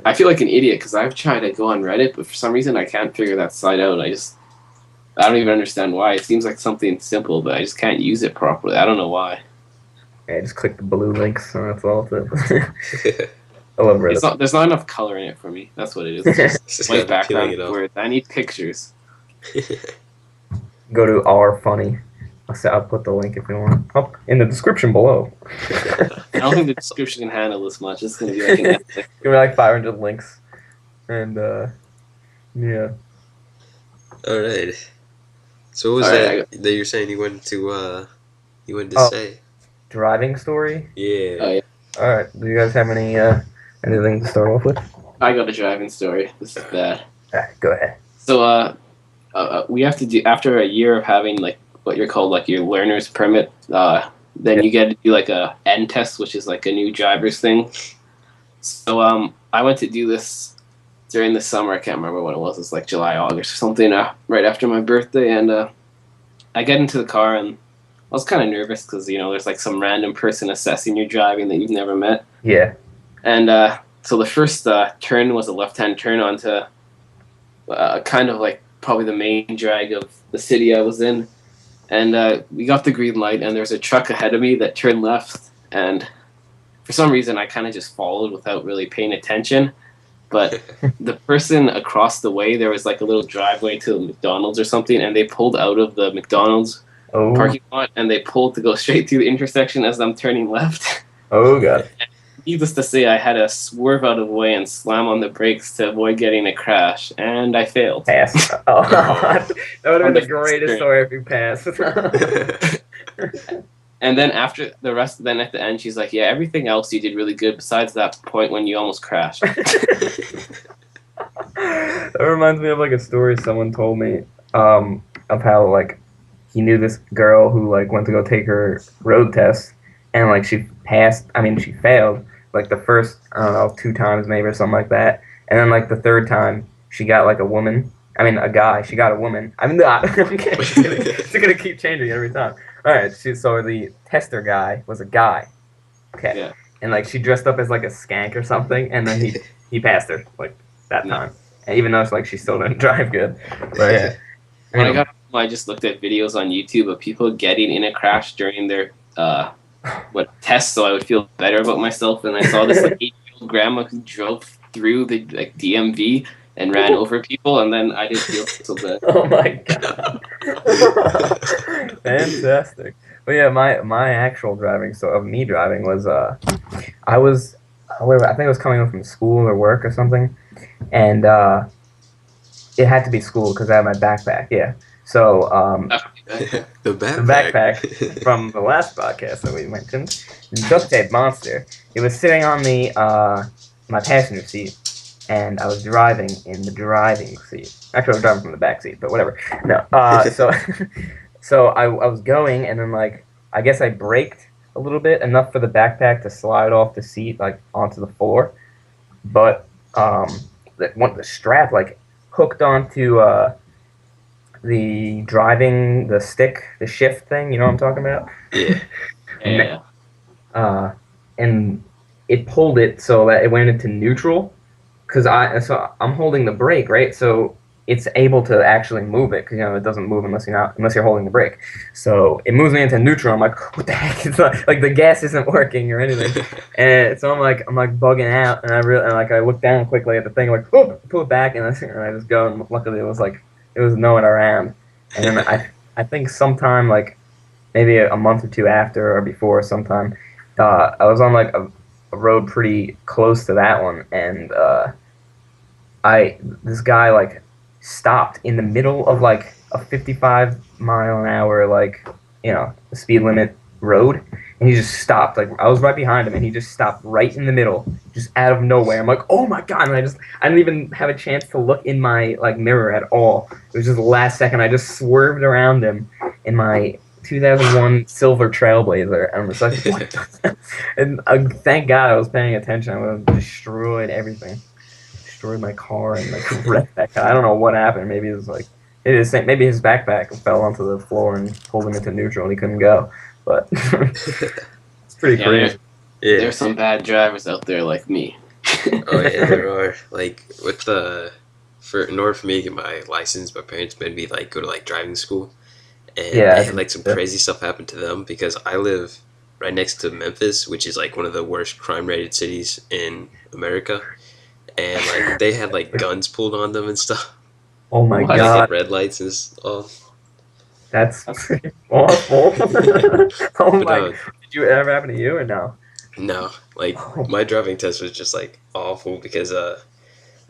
I feel like an idiot because I've tried to go on Reddit, but for some reason I can't figure that site out. I don't even understand why. It seems like something simple, but I just can't use it properly. I don't know why. Yeah, just click the blue links, and that's all. I love Reddit. There's not enough color in it for me. That's what it is. It's just It's just white gotta be peeling background it with off. words. I need pictures. Go to our funny. I'll put the link if you want. Up in the description below. I don't think the description can handle this much. It's gonna be like an Give me like 500 links, and yeah. All right. So what was All right. that you're saying you wanted to Oh, say? driving story. Yeah. Oh yeah, All right. Do you guys have anything to start off with? I got a driving story. This is bad. All right, go ahead. So we have to do after a year of having like what you're called like your learner's permit. Then Yeah. you get to do like a N test, which is like a new driver's thing. So I went to do this during the summer. I can't remember when it was. It's like July, August or something. Right after my birthday, and I get into the car and I was kind of nervous because there's like some random person assessing your driving that you've never met. Yeah. And so the first turn was a left-hand turn onto kind of like probably the main drag of the city I was in. And we got the green light, and there's a truck ahead of me that turned left. And for some reason, I kind of just followed without really paying attention. But the person across the way, there was like a little driveway to the McDonald's or something, and they pulled out of the McDonald's Oh. parking lot, and they pulled to go straight through the intersection as I'm turning left. Oh god. Needless to say, I had to swerve out of the way and slam on the brakes to avoid getting a crash, and I failed. Pass. Oh, that would have been the greatest turn. story if you passed. And then after the rest, then at the end, she's like, "Yeah, everything else you did really good, besides that point when you almost crashed." That reminds me of like a story someone told me of how like he knew this girl who like went to go take her road test, and like she passed. I mean, she failed like the first, I don't know, 2 times maybe or something like that, and then like the third time she got like a woman. I mean, a guy. She got a woman. I mean, I'm kidding. It's gonna keep changing every time. All right. So the tester guy was a guy. Okay. Yeah. And like she dressed up as like a skank or something, and then he passed her like that time. And even though it's like she still didn't drive good, but yeah. When I got home, I just looked at videos on YouTube of people getting in a crash during their tests, so I would feel better about myself. And I saw this like 8-year-old grandma who drove through the like DMV and ran over people, and then I didn't feel so bad. Oh my god. Fantastic. But yeah, my actual driving, so of me driving was I think I was coming home from school or work or something, and It had to be school because I had my backpack. Yeah. So The the backpack. backpack from the last podcast that we mentioned, the duct tape monster. It was sitting on the my passenger seat, and I was driving in the driving seat. Actually, I was driving from the back seat, but whatever. No. So I was going, and then like I guess I braked a little bit enough for the backpack to slide off the seat like onto the floor, but the strap like hooked onto the stick, the shift thing. You know what I'm talking about? Yeah. and, Yeah. and it pulled it so that it went into neutral. Because I'm holding the brake, right? So it's able to actually move it because it doesn't move unless you're holding the brake. So it moves me into neutral. I'm like, what the heck? It's not, like the gas isn't working or anything. And so I'm like bugging out, and I look down quickly at the thing, like, oh, pull it back, and I just go. And luckily, it was no one around. And then I think sometime like maybe a month or two after or before sometime, I was on like a road pretty close to that one, and I this guy like stopped in the middle of like a 55-mile-an-hour like speed limit road, and he just stopped. Like I was right behind him, and he just stopped right in the middle, just out of nowhere. I'm like, oh my god! And I didn't even have a chance to look in my like mirror at all. It was just the last second. I just swerved around him in my 2001 silver Trailblazer, and I was like, what? And thank God I was paying attention. I would have destroyed everything, destroyed my car, and like wrecked that guy. I don't know what happened. Maybe it was like maybe his backpack fell onto the floor and pulled him into neutral, and he couldn't go. But it's pretty Yeah, crazy. Yeah. There's some bad drivers out there like me. Oh yeah, there are. Like with in order for me to get my license, my parents made me like go to like driving school, and Yeah, they had like some crazy stuff happen to them because I live right next to Memphis, which is like one of the worst crime rated cities in America, and like they had like guns pulled on them and stuff. oh my What? They hit god, red lights and stuff. that's That's pretty awful. Oh But my, did you ever happen to you or no? no, like Oh, my driving test was just like awful because I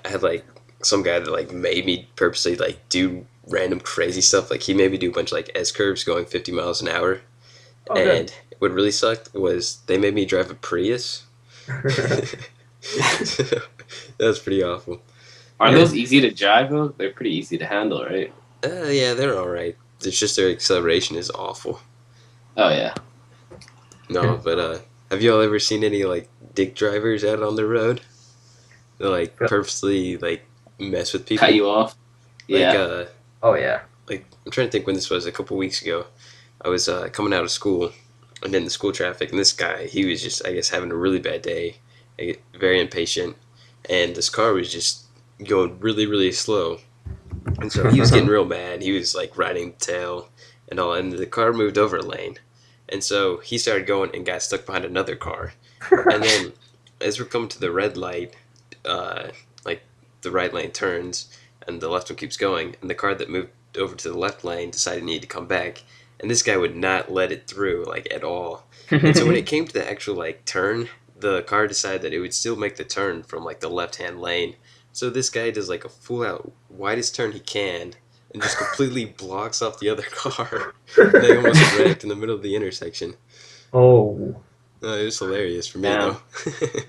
had like some guy that like made me purposely like do random crazy stuff. Like he made me do a bunch of like S curves going 50 miles an hour. oh good. And what really sucked was they made me drive a Prius. That was pretty awful. Are those easy to drive though? They're pretty easy to handle, right? Yeah, they're all right. It's just their acceleration is awful. Oh yeah. No, but have you all ever seen any like dick drivers out on the road? They like purposely like mess with Cut people. you off. Like Yeah. Oh yeah. like I'm trying to think when this was. A couple weeks ago, I was coming out of school, and in the school traffic, and this guy, he was just I guess having a really bad day, like, very impatient, and this car was just going really really slow, and so he was getting real mad. He was like riding the tail and all, and the car moved over a lane, and so he started going and got stuck behind another car, and then as we're coming to the red light, like the right lane turns and the left one keeps going, and the car that moved over to the left lane decided it needed to come back, and this guy would not let it through like at all. And so when it came to the actual like turn, the car decided that it would still make the turn from like the left hand lane. So this guy does like a full out widest turn he can and just completely blocks off the other car. And they almost wrecked in the middle of the intersection. Oh. It was hilarious for me Damn. though.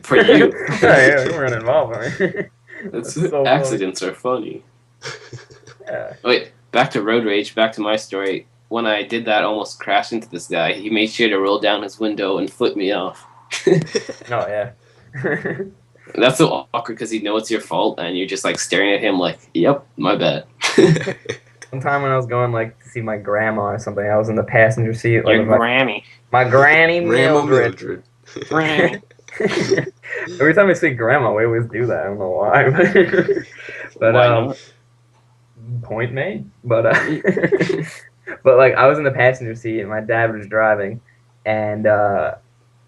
For you. Yeah, you weren't involved. I mean. That's so funny. accidents are funny. Yeah. Wait, back to road rage, back to my story. When I did that, almost crashed into this guy, he made sure to roll down his window and flip me off. Oh yeah. That's so awkward because you know it's your fault and you're just like staring at him like, yep, my bad. One time when I was going like to see my grandma or something, I was in the passenger seat. Like, Your with Grammy. my granny Grandma Mildred. Mildred. Grammy. Every time I see grandma, we always do that. I don't know why. But Why not? point made. But but like I was in the passenger seat and my dad was driving, and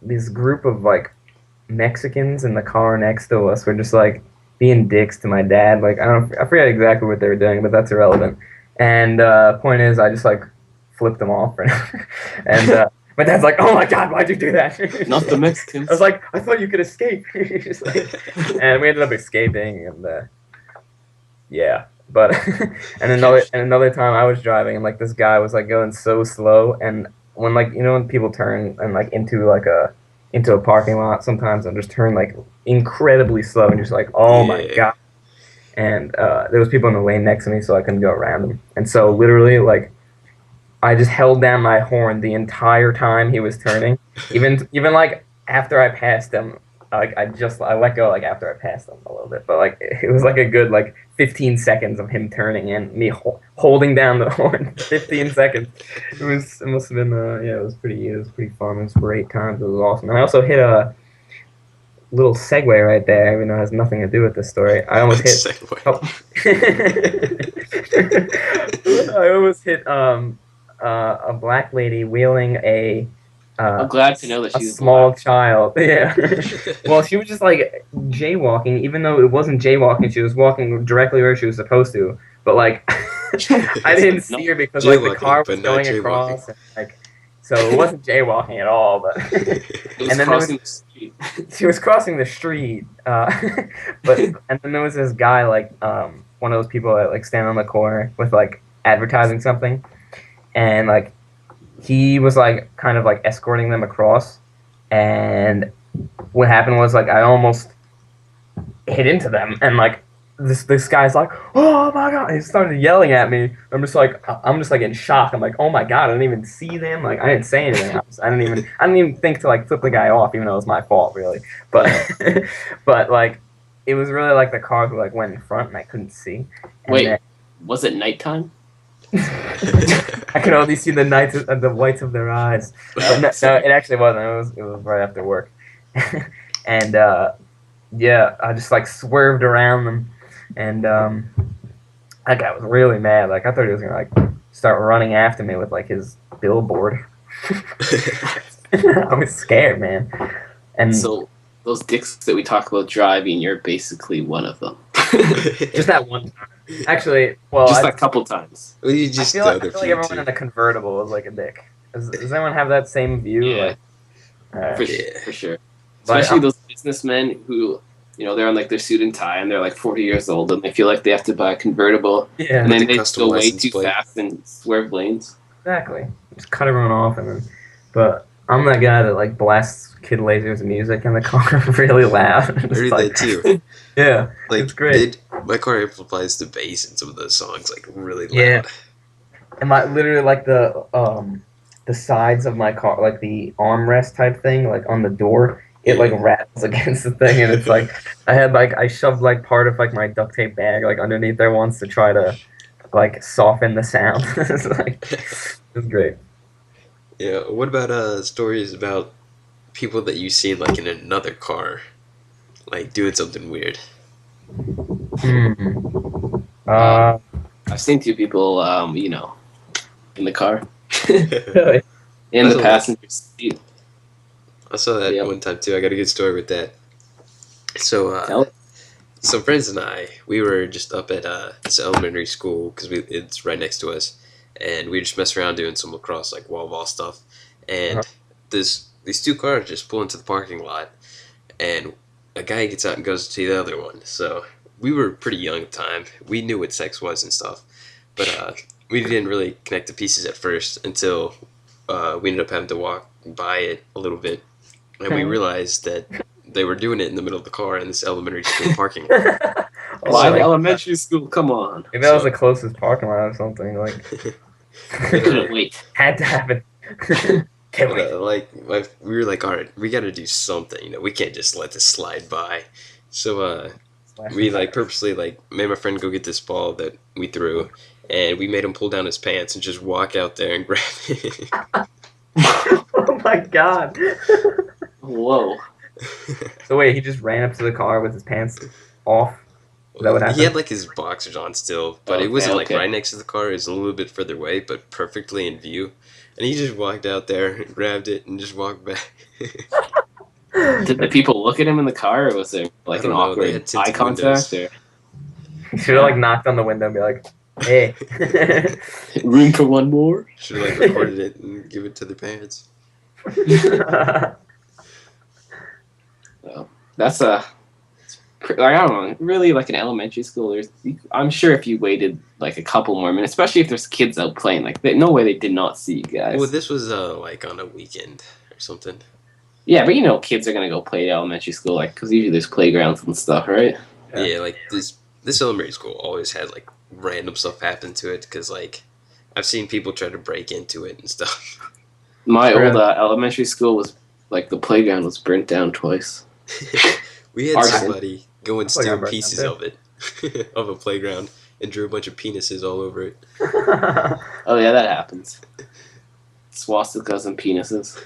this group of like Mexicans in the car next to us were just like being dicks to my dad. Like I forget exactly what they were doing, but that's irrelevant. And point is, I just like flipped them off, and my dad's like, "Oh my god, why'd you do that?" Not the Mexicans. I was like, "I thought you could escape." Just like, and we ended up escaping, and yeah, But and another time I was driving and like this guy was like going so slow, and when like when people turn and like into a parking lot, sometimes they'll just turn like incredibly slow and you're just like, oh my Yeah. God. And there was people in the lane next to me, so I couldn't go around them. And so literally, like, I just held down my horn the entire time he was turning. Even like after I passed him, like I let go like after I passed him a little bit. But like it was like a good like 15 seconds of him turning and me holding down the horn. 15 seconds. It must have been yeah. It was pretty fun. It was great times. It was awesome. And I also hit a little segue right there, even though it has nothing to do with this story. I almost hit. Segue. Oh. I almost hit a black lady wheeling I'm glad to know that a she's small black. child. Yeah. Well, she was just like jaywalking, even though it wasn't jaywalking. She was walking directly where she was supposed to. But like, I didn't see her because like the Jaywalking, car but was not going jaywalking. across, and like, so it wasn't jaywalking at all. But It was and then there was crossing the street. she was crossing the street, but and then there was this guy like one of those people that like stand on the corner with like advertising something, and like he was like kind of like escorting them across, and what happened was like I almost hit into them, and like this guy's like, oh my God, he started yelling at me. I'm just like in shock. I'm like, oh my God, I didn't even see them. Like I didn't say anything. I didn't even think to like flip the guy off, even though it was my fault really. But Yeah. but like it was really like the car who like went in front and I couldn't see, and then Wait, was it nighttime? I could only see the whites of their eyes. But no, it actually wasn't. It was right after work, and yeah, I just like swerved around them, and that guy was really mad. Like I thought he was gonna like start running after me with like his billboard. I was scared, man. And So those dicks that we talk about driving, you're basically one of them. just that one time, actually. Well, Just I a couple times. Well, you I just feel the like I other feel like few everyone too. in a convertible was like a dick. Does anyone have that same view? Yeah. Like, For, Yeah. for sure. but Especially those businessmen who, they're on like their suit and tie and they're like 40 years old and they feel like they have to buy a convertible yeah, and With then the they custom go way license too plate. fast and swerve lanes. exactly. Just cut everyone off, and then. But I'm that guy that like blasts Kid Lasers music in the car really loud. I It's heard like, that too. yeah, it's Like great. my car amplifies the bass in some of those songs like really Yeah, loud. and my literally like the sides of my car, like the armrest type thing, like on the door, it like Yeah. rattles against the thing, and it's like I shoved like part of like my duct tape bag like underneath there once to try to like soften the sound. It's like it's great. Yeah. What about stories about people that you seen like in another car, like doing something weird? Hmm. Uh, Uh, I've seen two people, in the car, really? in I the saw that. passenger seat. I saw that Yep. one time too. I got a good story with that. So Tell it. some friends and I, we were just up at this elementary school because it's right next to us, and we just messed around doing some lacrosse like wall ball stuff, Uh-huh. and these two cars just pull into the parking lot, and a guy gets out and goes to the other one. So we were pretty young at the time. We knew what sex was and stuff, but we didn't really connect the pieces at first until we ended up having to walk by it a little bit, and we realized that they were doing it in the middle of the car in this elementary school parking lot. Oh Why my the So, God. elementary school? Come on. If that was the so closest parking lot or something, like Couldn't wait. had to happen. Can't but wait. we were like, all right, we got to do something. We can't just let this slide by. So Slash we the like tires. purposely like made my friend go get this ball that we threw, and we made him pull down his pants and just walk out there and grab it. Oh my God. Whoa. So wait, he just ran up to the car with his pants off. Is that what He had happened? like his boxers on still, but it Okay, wasn't like okay. right next to the car. It was a little bit further away, but perfectly in view. And he just walked out there and grabbed it and just walked back. Did the people look at him in the car, or was there I like an don't know. They awkward had eye tinted contact? windows. Or He should have like knocked on the window and be like, "Hey." room for one more? Should have like recorded it and give it to their parents. Well, that's like I don't know, really like in elementary school. I'm sure if you waited like a couple more minutes, especially if there's kids out playing, like no way they did not see you Well, guys. this was like on a weekend or something. Yeah, but kids are gonna go play at elementary school, like because usually there's playgrounds and stuff, right? Yeah. Yeah, like this elementary school always had like random stuff happen to it because like I've seen people try to break into it and stuff. My old Really? elementary school was like the playground was burnt down twice. We had Arson. somebody go and Like steal I'm burnt out pieces of it of a playground and drew a bunch of penises all over it. too. Oh yeah, that happens. Swastikas and penises.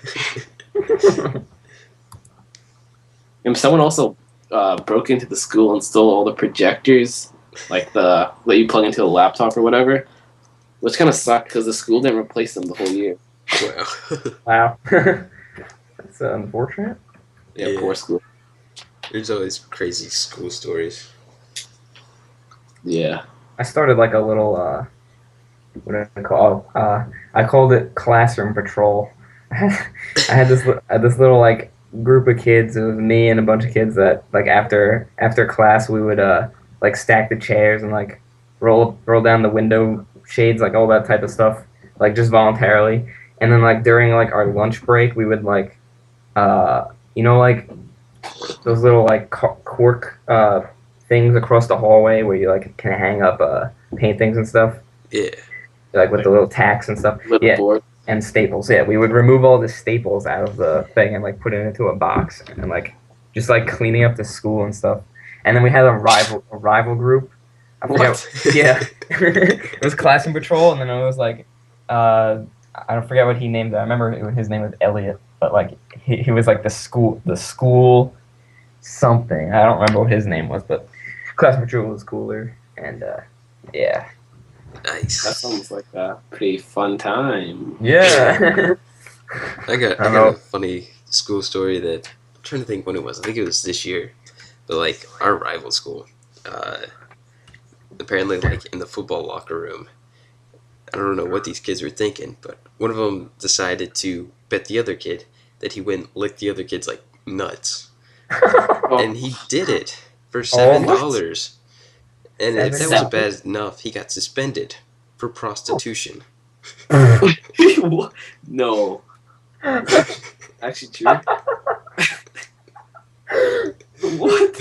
And someone also broke into the school and stole all the projectors, like the that you plug into the laptop or whatever, which kind of sucked because the school didn't replace them the whole year. Wow. Wow. That's unfortunate. Yeah, Yeah. poor school. There's always crazy school stories. Yeah. I started like a little what do I call? I called it classroom patrol. I had this little like group of kids. It was me and a bunch of kids that like after class we would like stack the chairs and like roll down the window shades, like all that type of stuff, like just voluntarily. And then like during like our lunch break we would like uh like those little like cork things across the hallway where you like can hang up paintings and stuff, Yeah. like with the little tacks and stuff. Little Yeah, board. and staples. Yeah, we would remove all the staples out of the thing and like put it into a box and like just like cleaning up the school and stuff. And then we had a rival group. I forget. What? Yeah, it was classroom patrol, and then it was like I don't forget what he named it. I remember his name was Elliot, but like he was like the school something. I don't remember what his name was, but classroom patrol was cooler. And yeah, That Nice. sounds like a pretty fun time. yeah. I got I I don't got a know. funny school story that I'm trying to think when it was. I think it was this year. But like our rival school, uh, apparently like in the football locker room, I don't know what these kids were thinking, but one of them decided to bet the other kid that he wouldn't lick the other kid's like nuts, Oh, and he did it for Oh, $7. And if that wasn't $7? bad enough, he got suspended for prostitution. what? No. Actually true. What?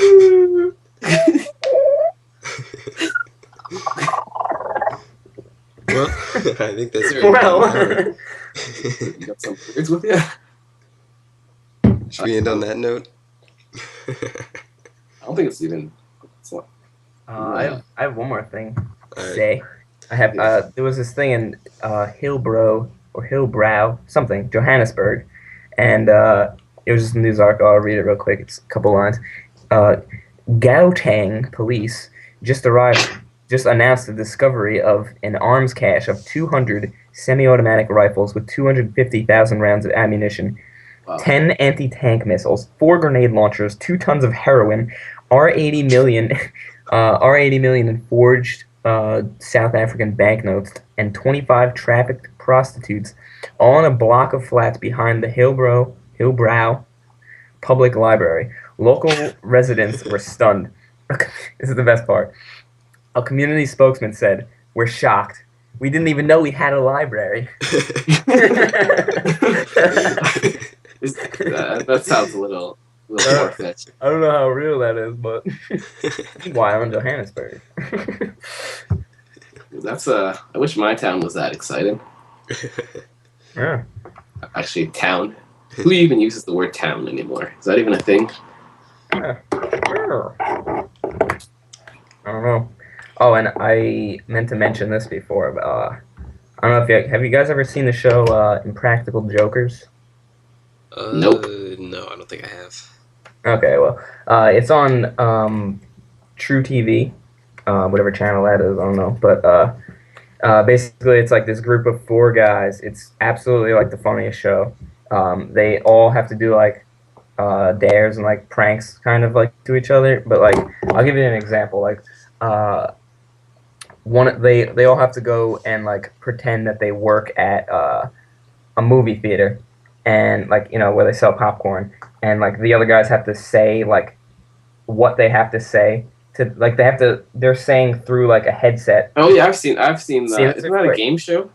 Well, I think that's it. Well, You got some words with you? Should we end on that note? I don't think it's even. It's not, I have one more thing to Alright. say. There was this thing in Hillbrow or Hillbrow something, Johannesburg, and it was just a news article. I'll read it real quick. It's a couple lines. Uh, Gauteng police just announced the discovery of an arms cache of 200 semi-automatic rifles with 250,000 rounds of ammunition, wow. 10 anti-tank missiles, 4 grenade launchers, 2 tons of heroin, R80 million, R80 million in forged South African banknotes, and 25 trafficked prostitutes, all in a block of flats behind the Hillbrow Public Library. Local residents were stunned. This is the best part. A community spokesman said, "We're shocked. We didn't even know we had a library." That sounds a little far-fetched. I don't know how real that is, but meanwhile in Johannesburg. I wish my town was that exciting. Yeah. Actually, town. Who even uses the word town anymore? Is that even a thing? Yeah. I don't know. Oh, and I meant to mention this before, but I don't know if have you guys ever seen the show Impractical Jokers? Nope. No, I don't think I have. Okay, well, it's on True TV, whatever channel that is, I don't know. But basically, it's like this group of 4 guys. It's absolutely like the funniest show. They all have to do like dares and like pranks, kind of like to each other. But like, I'll give you an example. Like, they all have to go and like pretend that they work at a movie theater, and like where they sell popcorn, and like the other guys have to say like what they have to say to like they're saying through like a headset. Oh yeah, I've seen Seen that. it Isn't that a before? game show?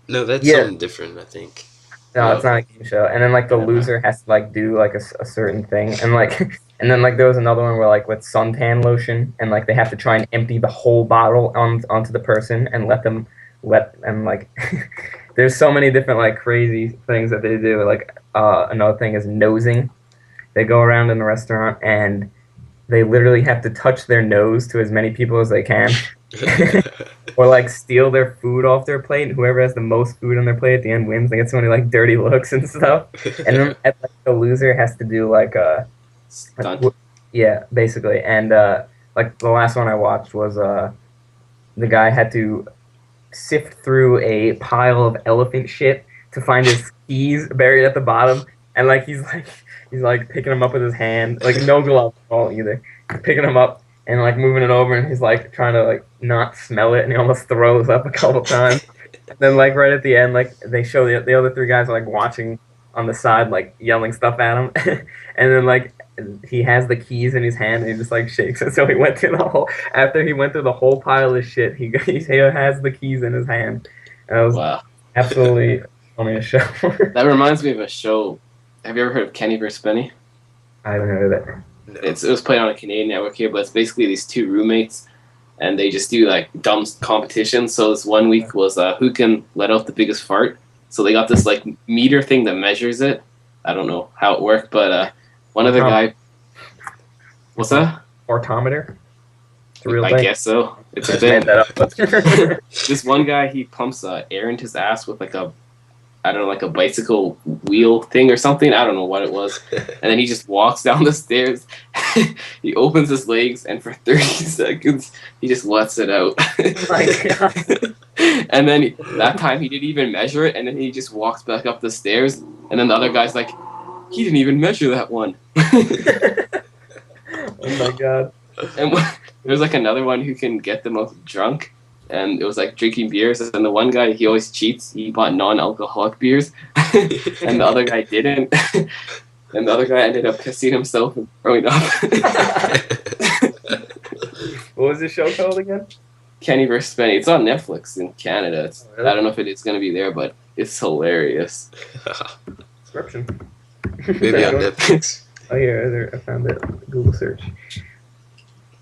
No, that's Yeah, something different, I think. no, it's not a game show. And then like the Never mind. loser has to like do like a certain thing, and like and then like there was another one where like with suntan lotion, and like they have to try and empty the whole bottle onto the person and let and like there's so many different like crazy things that they do. Like another thing is nosing. They go around in the restaurant and they literally have to touch their nose to as many people as they can. Or like steal their food off their plate. And whoever has the most food on their plate at the end wins. They get so many like dirty looks and stuff. And then like, the loser has to do like Stunt. yeah, basically. And like the last one I watched was the guy had to sift through a pile of elephant shit to find his keys buried at the bottom, and like he's like picking them up with his hand, like no gloves at all either. He's picking them up and like moving it over, and he's like trying to like not smell it, and he almost throws up a couple times. And then like right at the end, like they show the other three guys are like watching on the side, like yelling stuff at him, and then like he has the keys in his hand and he just like shakes it. So he went through the whole after he went through the whole pile of shit. He has the keys in his hand. And it was Wow. absolutely funniest show. That reminds me of a show. Have you ever heard of Kenny vs. Penny? I don't know that. No. It was played on a Canadian network here, but it's basically these two roommates, and they just do like dumb competitions. So this one week was who can let out the biggest fart. So they got this like meter thing that measures it. I don't know how it worked, but one of the guy. What's that? Ortometer. It's a real I thing. guess so. It's I a just made thing. that up. This one guy, he pumps air into his ass with like a, I don't know, like a bicycle wheel thing or something. I don't know what it was. And then he just walks down the stairs. He opens his legs, and for 30 seconds, he just lets it out. My God. And then that time, he didn't even measure it. And then he just walks back up the stairs. And then the other guy's like, he didn't even measure that one. Oh my God. And there's like another one who can get the most drunk, and it was like drinking beers. And the one guy, he always cheats. He bought non-alcoholic beers, and the other guy didn't. And the other guy ended up pissing himself and throwing up. What was the show called again? Kenny vs. Penny. It's on Netflix in Canada. Oh, really? I don't know if it's going to be there, but it's hilarious. Description. Maybe on Netflix. Oh yeah, I found it. Google search.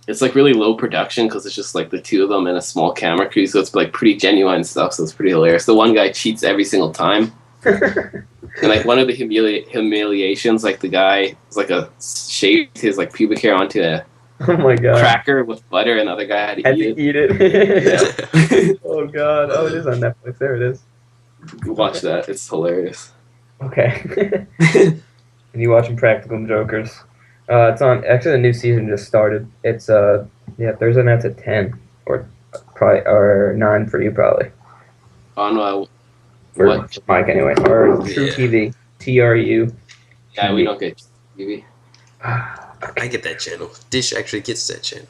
It's like really low production because it's just like the two of them and a small camera crew, so it's like pretty genuine stuff. So it's pretty hilarious. The one guy cheats every single time, and like one of the humiliations, like the guy was like shaved his like pubic hair onto a Oh my God. cracker with butter, and the other guy had to eat it. Eat it. Yeah. Oh God. Oh, it is on Netflix. There it is. Watch that. It's hilarious. Okay. And you watching Practical Jokers? It's on. Actually, the new season just started. It's Thursday nights at 10 or probably or 9 for you probably. On For what? Mike anyway. Or True Yeah. TV. TRU. Yeah, we don't get TV. I get that channel. Dish actually gets that channel.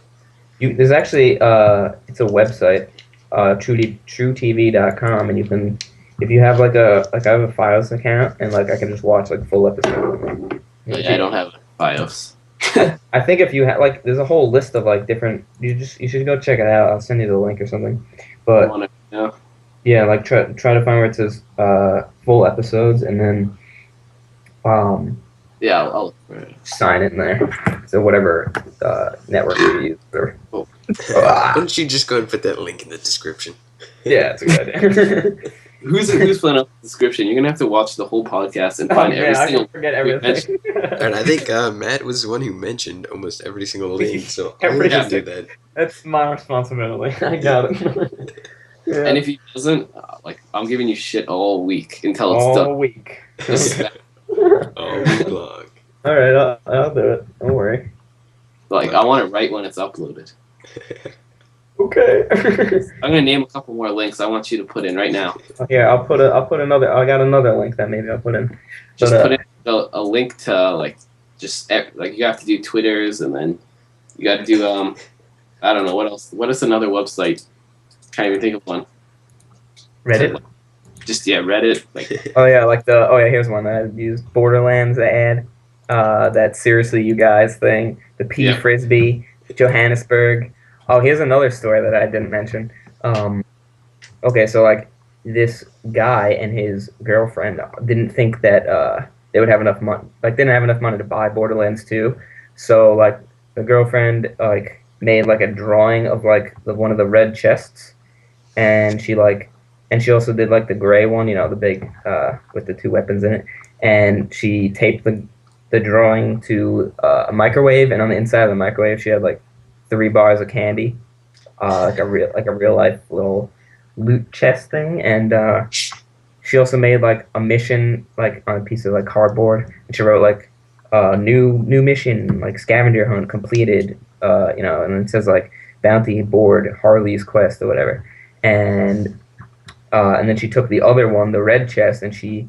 There's actually it's a website, truetv.com, and you can if you have I have a Fios account and like I can just watch like full episodes. Yeah, I don't have BIOS. I think if you have like there's a whole list of like different you should go check it out. I'll send you the link or something. But yeah, like try to find where it says full episodes and then yeah, I'll sign it in there. So whatever network you use. Or, Why don't you just go and put that link in the description? yeah, it's a good idea. Who's playing up the description? You're gonna have to watch the whole podcast and find every I single. can forget everything. And I think Matt was the one who mentioned almost every single link, so I'm Every going to do that. That's my responsibility. I got it. Yeah. And if he doesn't, I'm giving you shit all week until it's all done. week. Just, All week long. All right, I'll do it. Don't worry. I want it right when it's uploaded. Okay. I'm gonna name a couple more links I want you to put in right now. Here, I'll put another. I got another link that maybe I'll put in. Just But, put in a link to you have to do Twitters, and then you got to do I don't know what else. What is another website? Can't even think of one. Reddit. Just Reddit. Oh yeah, here's one that I used. Borderlands ad. that seriously you guys thing, the pea Yeah. frisbee, Johannesburg. Oh, here's another story that I didn't mention. Okay, so like this guy and his girlfriend didn't think that they would have enough money. Like they didn't have enough money to buy Borderlands 2. So like the girlfriend like made like a drawing of like one of the red chests, and she also did like the gray one, the big with the two weapons in it, and she taped the drawing to a microwave, and on the inside of the microwave she had like 3 bars of candy, like a real life little loot chest thing, and she also made like a mission like on a piece of like cardboard, and she wrote like new mission like scavenger hunt completed, and it says like bounty board Harley's quest or whatever, and and then she took the other one, the red chest, and she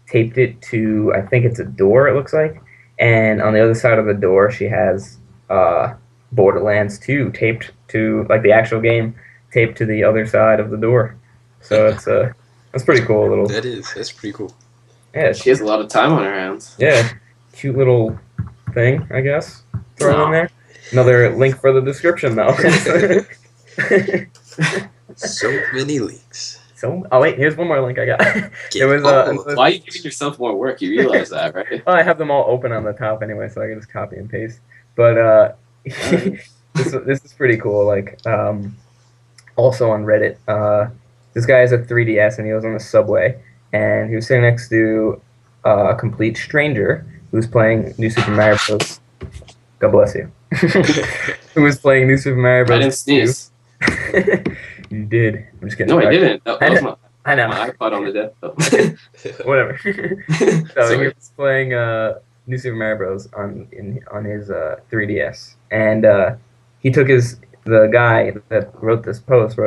taped it to, I think it's a door, it looks like. And on the other side of the door, she has Borderlands 2 taped to, like the actual game, taped to the other side of the door. So that's pretty cool. Little, That's pretty cool. yeah, She has a lot of time on her hands. yeah, cute little thing, I guess. Throw it in there. Another link for the description, though. So many links. Oh wait, here's one more link I got. It was Why are you giving yourself more work? You realize that, right? well, I have them all open on the top anyway, so I can just copy and paste. But this is pretty cool. Like also on Reddit, this guy has a 3DS and he was on the subway and he was sitting next to a complete stranger who was playing New Super Mario Bros. God bless you. Who was playing New Super Mario Bros. I didn't sneeze. You did. I'm just kidding. No, I didn't. That was I know. my iPod on the desk. Whatever. So Sorry. he was playing New Super Mario Bros. on his 3DS, and the guy that wrote this post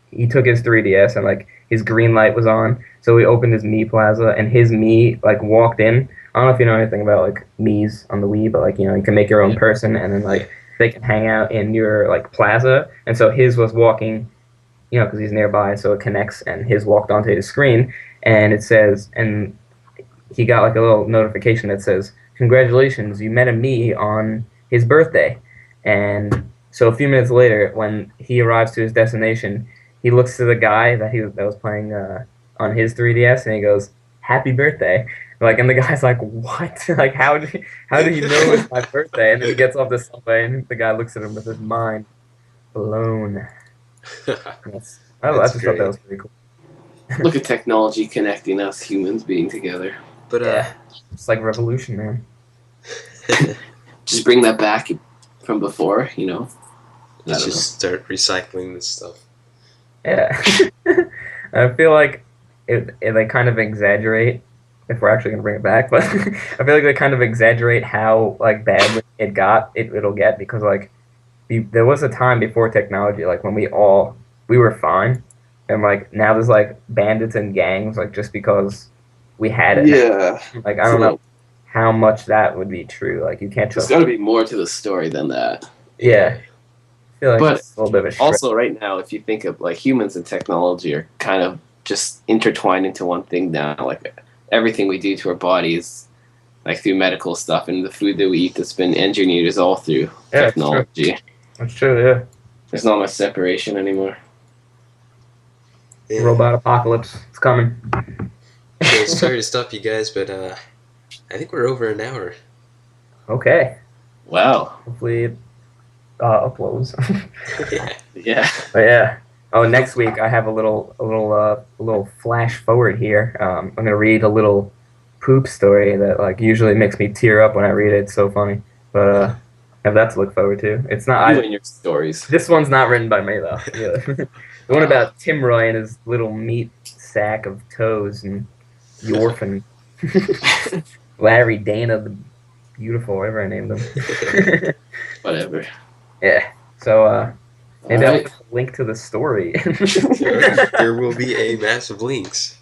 he took his 3DS and like his green light was on, so he opened his Mii Plaza and his Mii like walked in. I don't know if you know anything about like Mii's on the Wii, but like you can make your own person and then like they can hang out in your like plaza, and so his was walking, because he's nearby, so it connects, and his walked onto his screen, and it says, and he got like a little notification that says, "Congratulations, you met a me on his birthday." And so a few minutes later, when he arrives to his destination, he looks to the guy that was playing on his 3DS, and he goes, "Happy birthday!" Like, and the guy's like, "What? Like, how did he know it's my birthday?" And then he gets off the subway, and the guy looks at him with his mind blown. Yes. I just thought that was pretty cool. Look at technology connecting us humans being together. But Yeah, it's like revolution, man. Just bring that back from before, let's just start recycling this stuff. Yeah. I feel like they kind of exaggerate, if we're actually gonna bring it back, but I feel like they kind of exaggerate how like badly it'll get, because like there was a time before technology, like when we were fine, and like now there's like bandits and gangs, like just because we had it. Yeah. Like I don't know how much that would be true. Like you can't There's trust. got to be more to the story than that. Yeah. I feel like But it's a little bit of a stretch. Also, right now, if you think of like humans and technology are kind of just intertwined into one thing now. Like everything we do to our bodies, like through medical stuff, and the food that we eat that's been engineered is all through technology. That's true, yeah. There's not much separation anymore. Yeah. Robot apocalypse. It's coming. So sorry to stop you guys, but I think we're over an hour. Okay. Wow. Hopefully it uploads. Yeah. Yeah. But yeah. Oh, next week I have a little flash forward here. I'm gonna read a little poop story that like usually makes me tear up when I read it. It's so funny. But I have that to look forward to. It's not. You and your stories. This one's not written by me though. Yeah. The one about Tim Roy and his little meat sack of toes and the orphan Larry Dana the beautiful, whatever I named him. Whatever. Yeah. So maybe Alright. I'll link to the story. There will be a massive links.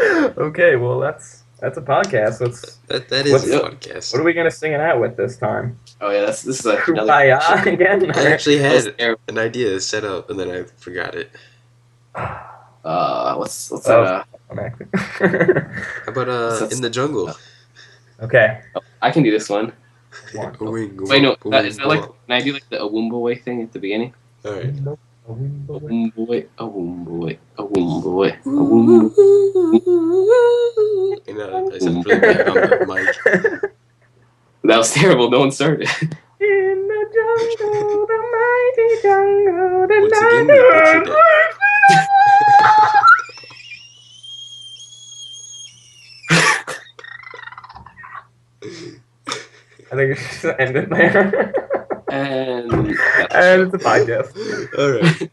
Okay, well that's a podcast. That is a podcast. What are we gonna sing it out with this time? Oh yeah, this is like another Kumbaya again. I actually had That an idea set up and then I forgot it. what's Oh. that? I'm acting. How about in the jungle? Okay. I can do this one. One. Wait, no. A Is that like? Can I do like the Awumba way thing at the beginning? All right. Awumba way, Awumba way, Awumba way, Awumba. You know, I sound really bad on the mic. That was terrible. No one started. In the jungle, the mighty jungle, the Once again, we butchered it. I think it's just end it there. And And it's a podcast. All right.